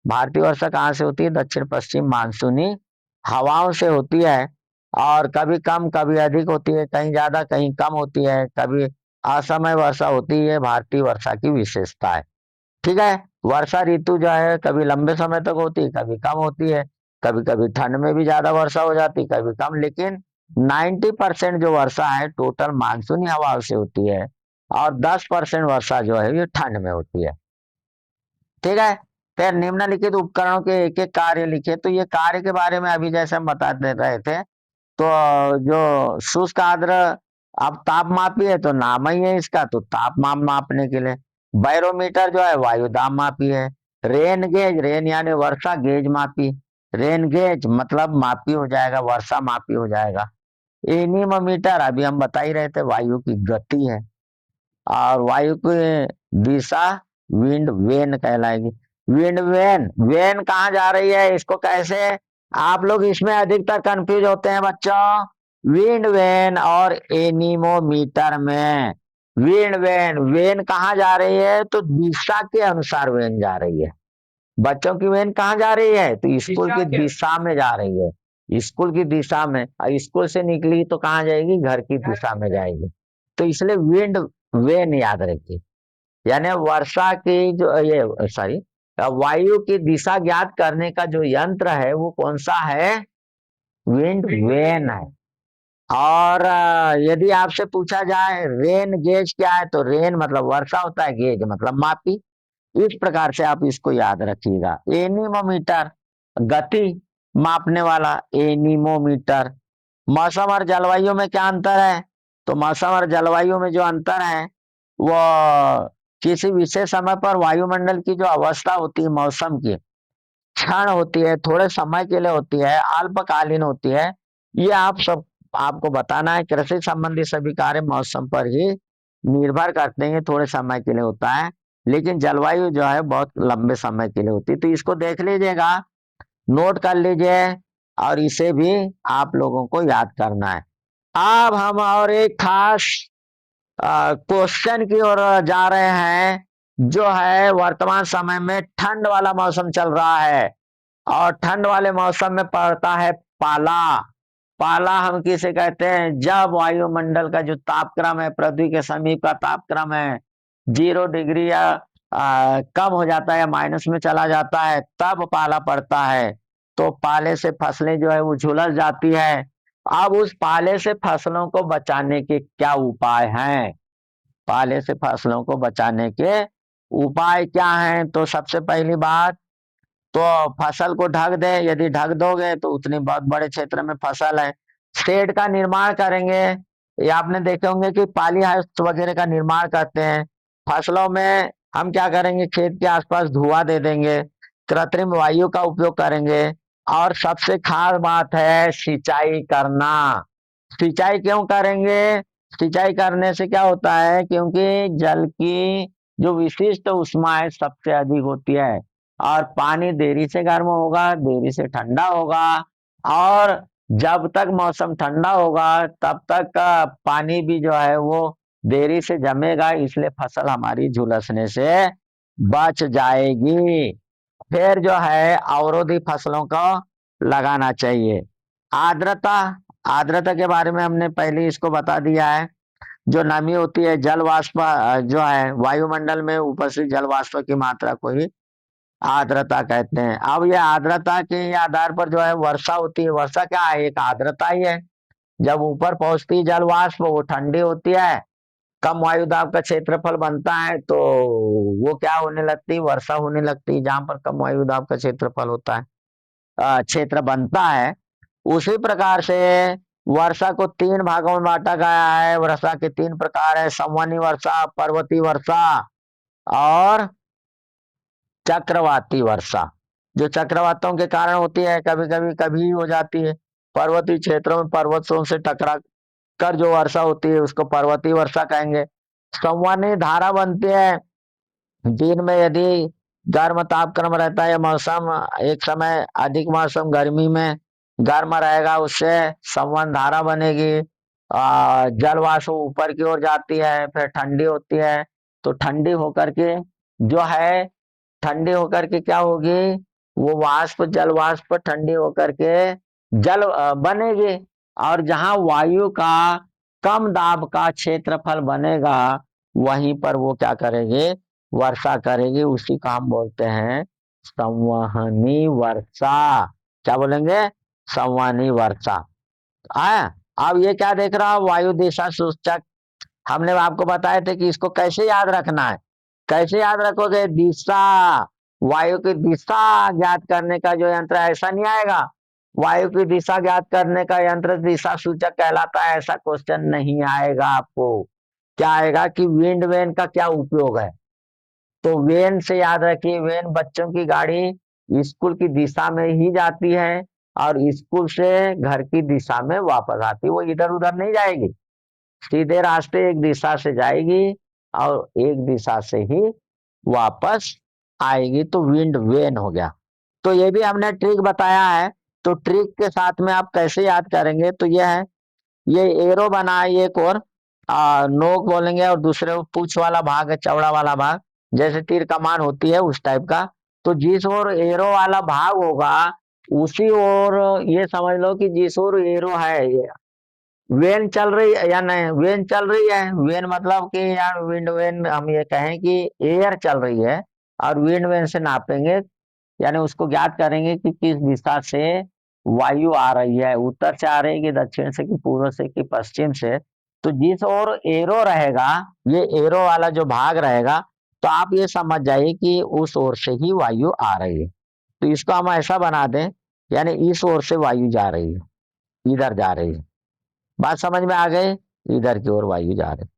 भारतीय वर्षा कहाँ से होती है, दक्षिण पश्चिम मानसूनी हवाओं से होती है। और कभी कम कभी अधिक होती है, कहीं ज्यादा कहीं कम होती है, कभी असमय वर्षा होती है। भारतीय वर्षा की विशेषता है, ठीक है। वर्षा ऋतु जो है कभी लंबे समय तक होती है, कभी कम होती है। कभी कभी ठंड में भी ज्यादा वर्षा हो जाती है, कभी कम, लेकिन 90% जो वर्षा है टोटल मानसूनी हवाओं से होती है, और 10% वर्षा जो है ये ठंड में होती है, ठीक है। फिर निम्नलिखित उपकरणों के एक एक कार्य लिखे, तो ये कार्य के बारे में अभी जैसे हम बता दे रहे थे। तो जो शुष्क आर्द्र, अब तापमापी है तो नाम ही है इसका, तो तापमान मापने के लिए। बैरोमीटर जो है वायु दाब मापी है। रेन गेज, रेन यानी वर्षा, गेज मापी, रेन गेज मतलब मापी हो जाएगा, वर्षा मापी हो जाएगा। एनीमोमीटर अभी हम बता ही रहे थे, वायु की गति है। और वायु की दिशा विंड वेन कहलाएगी। विंड वेन, वेन कहाँ जा रही है, इसको कैसे, आप लोग इसमें अधिकतर कंफ्यूज होते हैं बच्चों, विंड वेन और एनीमोमीटर में। विंड वेन, वेन कहाँ जा रही है, तो दिशा के अनुसार वेन जा रही है। बच्चों की वेन कहाँ जा रही है, तो स्कूल की दिशा में जा रही है, स्कूल की दिशा में। स्कूल से निकली तो कहाँ जाएगी, घर की दिशा में जाएगी। तो इसलिए विंड वेन याद रखिए, यानी वर्षा की जो ये सॉरी वायु की दिशा ज्ञात करने का जो यंत्र है वो कौन सा है, विंड वेन है। और यदि आपसे पूछा जाए रेन गेज क्या है, तो रेन मतलब वर्षा होता है, गेज मतलब मापी। इस प्रकार से आप इसको याद रखिएगा। एनीमोमीटर गति मापने वाला, एनीमोमीटर। मौसम और जलवायु में क्या अंतर है, तो मौसम और जलवायु में जो अंतर है वो किसी विशेष समय पर वायुमंडल की जो अवस्था होती है मौसम की, क्षण होती है, थोड़े समय के लिए होती है, अल्पकालीन होती है। ये आप सब आपको बताना है। कृषि संबंधी सभी कार्य मौसम पर ही निर्भर करते हैं, थोड़े समय के लिए होता है। लेकिन जलवायु जो है बहुत लंबे समय के लिए होती है। तो इसको देख लीजिएगा, नोट कर लीजिए, और इसे भी आप लोगों को याद करना है। अब हम और एक खास क्वेश्चन की ओर जा रहे हैं, जो है वर्तमान समय में ठंड वाला मौसम चल रहा है, और ठंड वाले मौसम में पड़ता है पाला। पाला हम किसे कहते हैं? जब वायुमंडल का जो तापक्रम है, पृथ्वी के समीप का तापक्रम है 0 डिग्री या कम हो जाता है या माइनस में चला जाता है, तब पाला पड़ता है। तो पाले से फसलें जो है वो झुलस जाती है। अब उस पाले से फसलों को बचाने के क्या उपाय हैं? पाले से फसलों को बचाने के उपाय क्या हैं? तो सबसे पहली बात, तो फसल को ढक दे। यदि ढक दोगे तो उतनी बहुत बड़े क्षेत्र में फसल है। शेड का निर्माण करेंगे, ये आपने देखे होंगे कि पाली हाउस वगैरह का निर्माण करते हैं। फसलों में हम क्या करेंगे? खेत के आसपास धुआं दे देंगे, कृत्रिम वायु का उपयोग करेंगे। और सबसे खास बात है सिंचाई करना। सिंचाई क्यों करेंगे? सिंचाई करने से क्या होता है? क्योंकि जल की जो विशिष्ट ऊष्मा है सबसे अधिक होती है, और पानी देरी से गर्म होगा, देरी से ठंडा होगा। और जब तक मौसम ठंडा होगा तब तक का पानी भी जो है वो देरी से जमेगा, इसलिए फसल हमारी झुलसने से बच जाएगी। फिर जो है अवरोधी फसलों को लगाना चाहिए। आर्द्रता, आर्द्रता के बारे में हमने पहले इसको बता दिया है। जो नमी होती है, जल वाष्प जो है वायुमंडल में उपस्थित जल वाष्प की मात्रा को ही आर्द्रता कहते हैं। अब ये आर्द्रता के आधार पर जो है वर्षा होती है। वर्षा क्या है? एक आर्द्रता ही है। जब ऊपर पहुंचती जल वाष्प वो ठंडी होती है, कम वायु दाब का क्षेत्रफल बनता है, तो वो क्या होने लगती है? वर्षा होने लगती है। जहां पर कम वायु दाब का क्षेत्रफल होता है, क्षेत्र बनता है। उसी प्रकार से वर्षा को 3 भागों में बांटा गया है। वर्षा के 3 प्रकार है: संवहनी वर्षा, पर्वतीय वर्षा और चक्रवाती वर्षा। जो चक्रवातों के कारण होती है, कभी कभी कभी हो जाती है। पर्वतीय क्षेत्रों में पर्वतों से टकरा कर जो वर्षा होती है उसको पर्वतीय वर्षा कहेंगे। संवहनी धारा बनती है दिन में, यदि गर्म तापक्रम रहता है मौसम, एक समय अधिक मौसम गर्मी में गर्म रहेगा, उससे संवहन धारा बनेगी। जल वाष्प ऊपर की ओर जाती है, फिर ठंडी होती है, तो ठंडी होकर के जो है, ठंडी होकर के क्या होगी? वो वाष्प, जल वाष्प ठंडी होकर के जल बनेगी। और जहां वायु का कम दाब का क्षेत्रफल बनेगा, वहीं पर वो क्या करेगी? वर्षा करेगी। उसी का हम बोलते हैं संवहनी वर्षा। क्या बोलेंगे? संवहनी वर्षा। आया? अब ये क्या देख रहा हो? वायु दिशा सूचक। हमने आपको बताए थे कि इसको कैसे याद रखना है। कैसे याद रखोगे? दिशा, वायु की दिशा ज्ञात करने का जो यंत्र है, ऐसा नहीं आएगा। वायु की दिशा ज्ञात करने का यंत्र दिशा सूचक कहलाता है, ऐसा क्वेश्चन नहीं आएगा आपको। क्या आएगा कि विंड वेन का क्या उपयोग है? तो वेन से याद रखिए, वेन बच्चों की गाड़ी स्कूल की दिशा में ही जाती है, और स्कूल से घर की दिशा में वापस आती है। वो इधर उधर नहीं जाएगी, सीधे रास्ते एक दिशा से जाएगी और एक दिशा से ही वापस आएगी। तो विंड वेन हो गया। तो ये भी हमने ट्रिक बताया है। तो ट्रिक के साथ में आप कैसे याद करेंगे? तो ये है, ये एरो बना है एक और, नोक बोलेंगे, और दूसरे वो पूंछ वाला भाग है, चौड़ा वाला भाग, जैसे तीर कमान होती है उस टाइप का। तो जिस ओर एरो वाला भाग होगा उसी ओर, ये समझ लो कि जिस ओर एरो है, वेन चल रही है या नहीं, वेन चल रही है। वेन मतलब कि यार विंड वेन, हम ये कहें कि एयर चल रही है, और विंड वेन से नापेंगे, यानी उसको ज्ञात करेंगे कि किस दिशा से वायु आ रही है, उत्तर से आ रही है कि दक्षिण से कि पूर्व से कि पश्चिम से। तो जिस ओर एरो रहेगा, ये एरो वाला जो भाग रहेगा, तो आप ये समझ जाइए कि उस ओर से ही वायु आ रही है। तो इसको हम ऐसा बना दें, यानी इस ओर से वायु जा रही है, इधर जा रही है। बात समझ में आ गई? इधर की ओर वायु जा रही।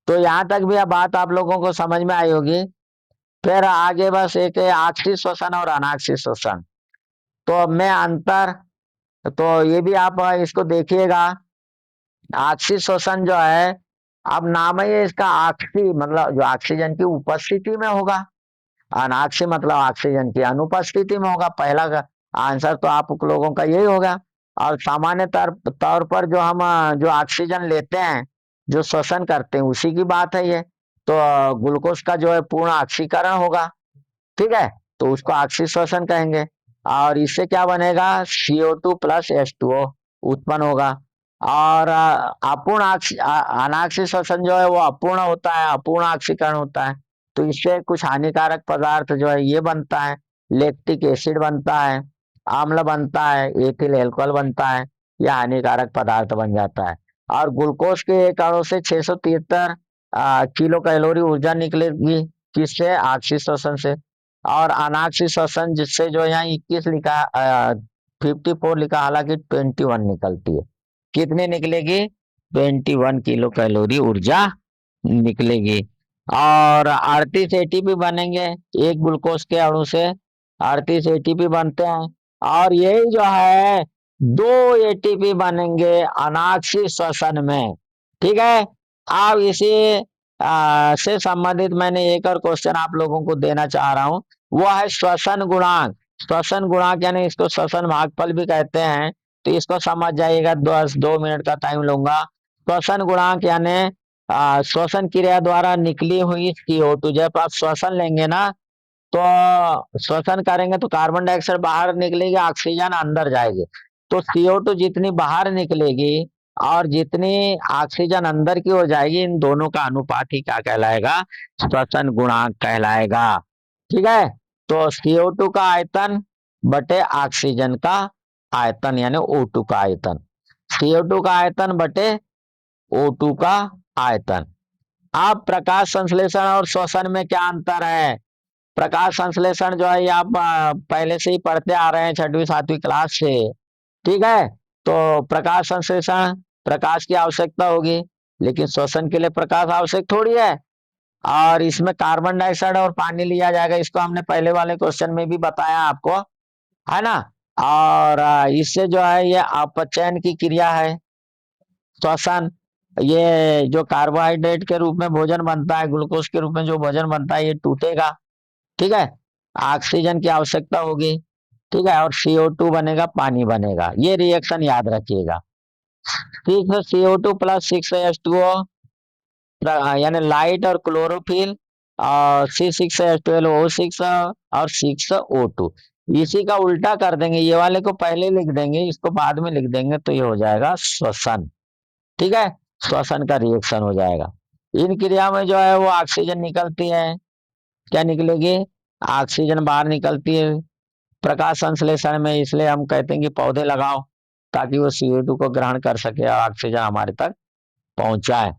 तो यहाँ तक भी अब बात आप लोगों को समझ में आई होगी। फिर आगे बस एक है आक्षिक श्वसन और अनाक्षिक श्वसन। तो अब मैं अंतर, तो ये भी आप इसको देखिएगा। आक्षिक श्वसन जो है, अब नाम ही है इसका ऑक्सी, मतलब जो ऑक्सीजन की उपस्थिति में होगा। अनाक्सी मतलब ऑक्सीजन की अनुपस्थिति में होगा। पहला का आंसर तो आप लोगों का यही होगा। और सामान्य तौर पर जो हम जो ऑक्सीजन लेते हैं, जो श्वसन करते हैं, उसी की बात है ये। तो ग्लूकोज का जो है पूर्ण ऑक्सीकरण होगा, ठीक है, तो उसको ऑक्सीश्वसन कहेंगे। और इससे क्या बनेगा, CO2 प्लस H2O उत्पन्न होगा। और अपूर्ण अनाक्षी श्वसन जो है वो अपूर्ण होता है, अपूर्ण ऑक्सीकरण होता है। तो इससे कुछ हानिकारक पदार्थ जो है ये बनता है, लैक्टिक एसिड बनता है, आम्ल बनता है, एथिल एल्कोहल बनता है, यह हानिकारक पदार्थ बन जाता है। और ग्लूकोज के एक अणु से 673 किलो कैलोरी ऊर्जा निकलेगी, किससे, ऑक्सी श्वसन से। और अनाक्षी श्वसन जिससे जो यहाँ 21 लिखा, 54 लिखा, हालांकि 21 निकलती है। कितनी निकलेगी, 21 किलो कैलोरी ऊर्जा निकलेगी। और 38 एटीपी बनेंगे एक ग्लूकोज के अणु से, 38 एटीपी बनते हैं। और यही जो है 2 एटीपी बनेंगे अनाक्षी श्वसन में, ठीक है। अब इसी से संबंधित मैंने एक और क्वेश्चन आप लोगों को देना चाह रहा हूं, वो है श्वसन गुणांक। श्वसन गुणांक यानी इसको श्वसन भागफल भी कहते हैं, तो इसको समझ जाइएगा। 2 मिनट का टाइम लूंगा। श्वसन गुणांक यानी श्वसन क्रिया द्वारा निकली हुई CO2, जब आप श्वसन लेंगे ना, तो श्वसन करेंगे तो कार्बन डाइऑक्साइड बाहर निकलेगी, ऑक्सीजन अंदर जाएगी। तो CO2 जितनी बाहर निकलेगी और जितनी ऑक्सीजन अंदर की हो जाएगी, इन दोनों का अनुपात ही क्या कहलाएगा, श्वसन गुणांक कहलाएगा, ठीक है। तो CO2 का आयतन बटे ऑक्सीजन का आयतन यानी O2 का आयतन, CO2 का आयतन बटे O2 का आयतन। अब प्रकाश संश्लेषण और श्वसन में क्या अंतर है। प्रकाश संश्लेषण जो है ये आप पहले से ही पढ़ते आ रहे हैं 6वीं 7वीं क्लास से, ठीक है। तो प्रकाश संश्लेषण, प्रकाश की आवश्यकता होगी, लेकिन श्वसन के लिए प्रकाश आवश्यक थोड़ी है। और इसमें कार्बन डाइऑक्साइड और पानी लिया जाएगा, इसको हमने पहले वाले क्वेश्चन में भी बताया आपको, है ना। और इससे जो है ये अपचयन की क्रिया है, श्वसन। ये जो कार्बोहाइड्रेट के रूप में भोजन बनता है, ग्लूकोज के रूप में जो भोजन बनता है, ये टूटेगा, ठीक है। ऑक्सीजन की आवश्यकता होगी, ठीक है। और CO2 बनेगा, पानी बनेगा, ये रिएक्शन याद रखिएगा। ठीक है, CO2 प्लस 6H2O यानी लाइट और क्लोरोफिल, और C6H12O6 और 6O2। इसी का उल्टा कर देंगे, ये वाले को पहले लिख देंगे, इसको बाद में लिख देंगे, तो ये हो जाएगा श्वसन, ठीक है। श्वसन का रिएक्शन हो जाएगा। इन क्रिया में जो है वो ऑक्सीजन निकलती है, क्या निकलेगी, ऑक्सीजन बाहर निकलती है प्रकाश संश्लेषण में। इसलिए हम कहते हैं कि पौधे लगाओ ताकि वो CO2 को ग्रहण कर सके और ऑक्सीजन हमारे तक पहुंचाए,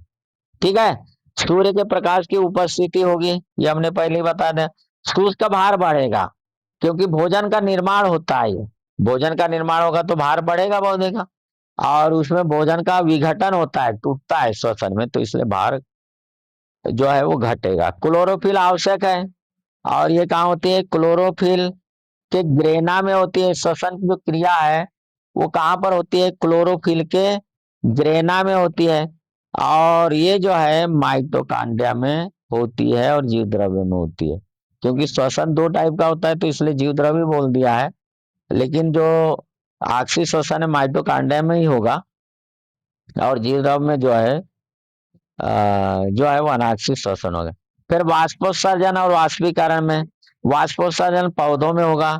ठीक है। सूर्य के प्रकाश की उपस्थिति होगी, ये हमने पहले ही बता दें। सूर्य का भार बढ़ेगा, क्योंकि भोजन का निर्माण होता है, ये भोजन का निर्माण होगा तो भार बढ़ेगा पौधे का। और उसमें भोजन का विघटन होता है, टूटता है श्वसन में, तो इसलिए भार जो है वो घटेगा। क्लोरोफिल आवश्यक है, और ये कहाँ होती है, क्लोरोफिल के ग्रेना में होती है। श्वसन की जो क्रिया है वो कहाँ पर होती है, क्लोरोफिल के ग्रेना में होती है। और ये जो है माइटोकॉन्ड्रिया में होती है और जीव द्रव्य में होती है। क्योंकि श्वसन 2 टाइप का होता है, तो इसलिए जीव द्रव्य बोल दिया है, लेकिन जो ऑक्सी श्वसन है माइटोकॉन्ड्रिया में ही होगा, और जीव द्रव्य में जो है वो अनाक्षी श्वसन होगा। फिर वाष्पोत्सर्जन और वाष्पीकरण में, वाष्पोत्सर्जन पौधों में होगा,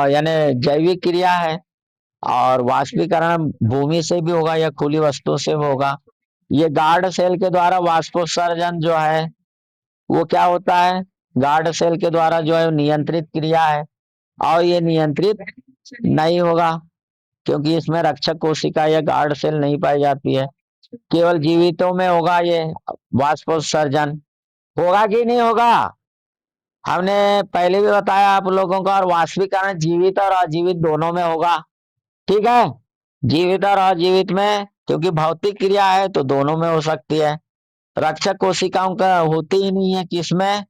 यानी जैविक क्रिया है। और वाष्पीकरण भूमि से भी होगा या खुली वस्तु से भी होगा। ये गार्ड सेल के द्वारा वाष्पोत्सर्जन जो है वो क्या होता है, गार्ड सेल के द्वारा जो है नियंत्रित क्रिया है। और ये नियंत्रित नहीं होगा, क्योंकि इसमें रक्षक कोशिका या गार्ड सेल नहीं पाई जाती है। केवल जीवितों में होगा ये वाष्पोत्सर्जन, होगा कि नहीं होगा, हमने पहले भी बताया आप लोगों को। और वाष्पीकरण जीवित और अजीवित दोनों में होगा, ठीक है। जीवित और अजीवित में, क्योंकि भौतिक क्रिया है तो दोनों में हो सकती है। रक्षक कोशिकाओं का होती ही नहीं है किसमें,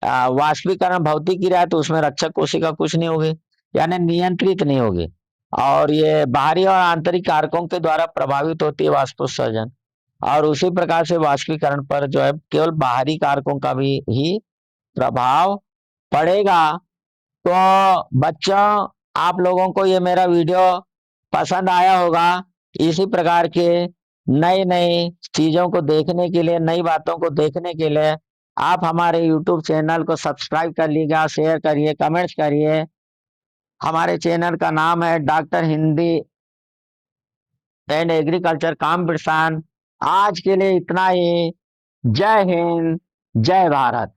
वाष्पीकरण भौतिक क्रिया है तो उसमें रक्षक कोशिका कुछ नहीं होगी, यानी नियंत्रित नहीं होगी। और ये बाहरी और आंतरिक कारकों के द्वारा प्रभावित होती है वाष्पोत्सर्जन। और उसी प्रकार से वाष्पीकरण पर जो है केवल बाहरी कारकों का भी ही प्रभाव पड़ेगा। तो बच्चों, आप लोगों को ये मेरा वीडियो पसंद आया होगा। इसी प्रकार के नई नई चीजों को देखने के लिए, नई बातों को देखने के लिए आप हमारे YouTube चैनल को सब्सक्राइब कर लीजिएगा, शेयर करिए, कमेंट्स करिए। हमारे चैनल का नाम है doctor Hindi and agriculture competition. आज के लिए इतना ही। जय हिंद, जय भारत।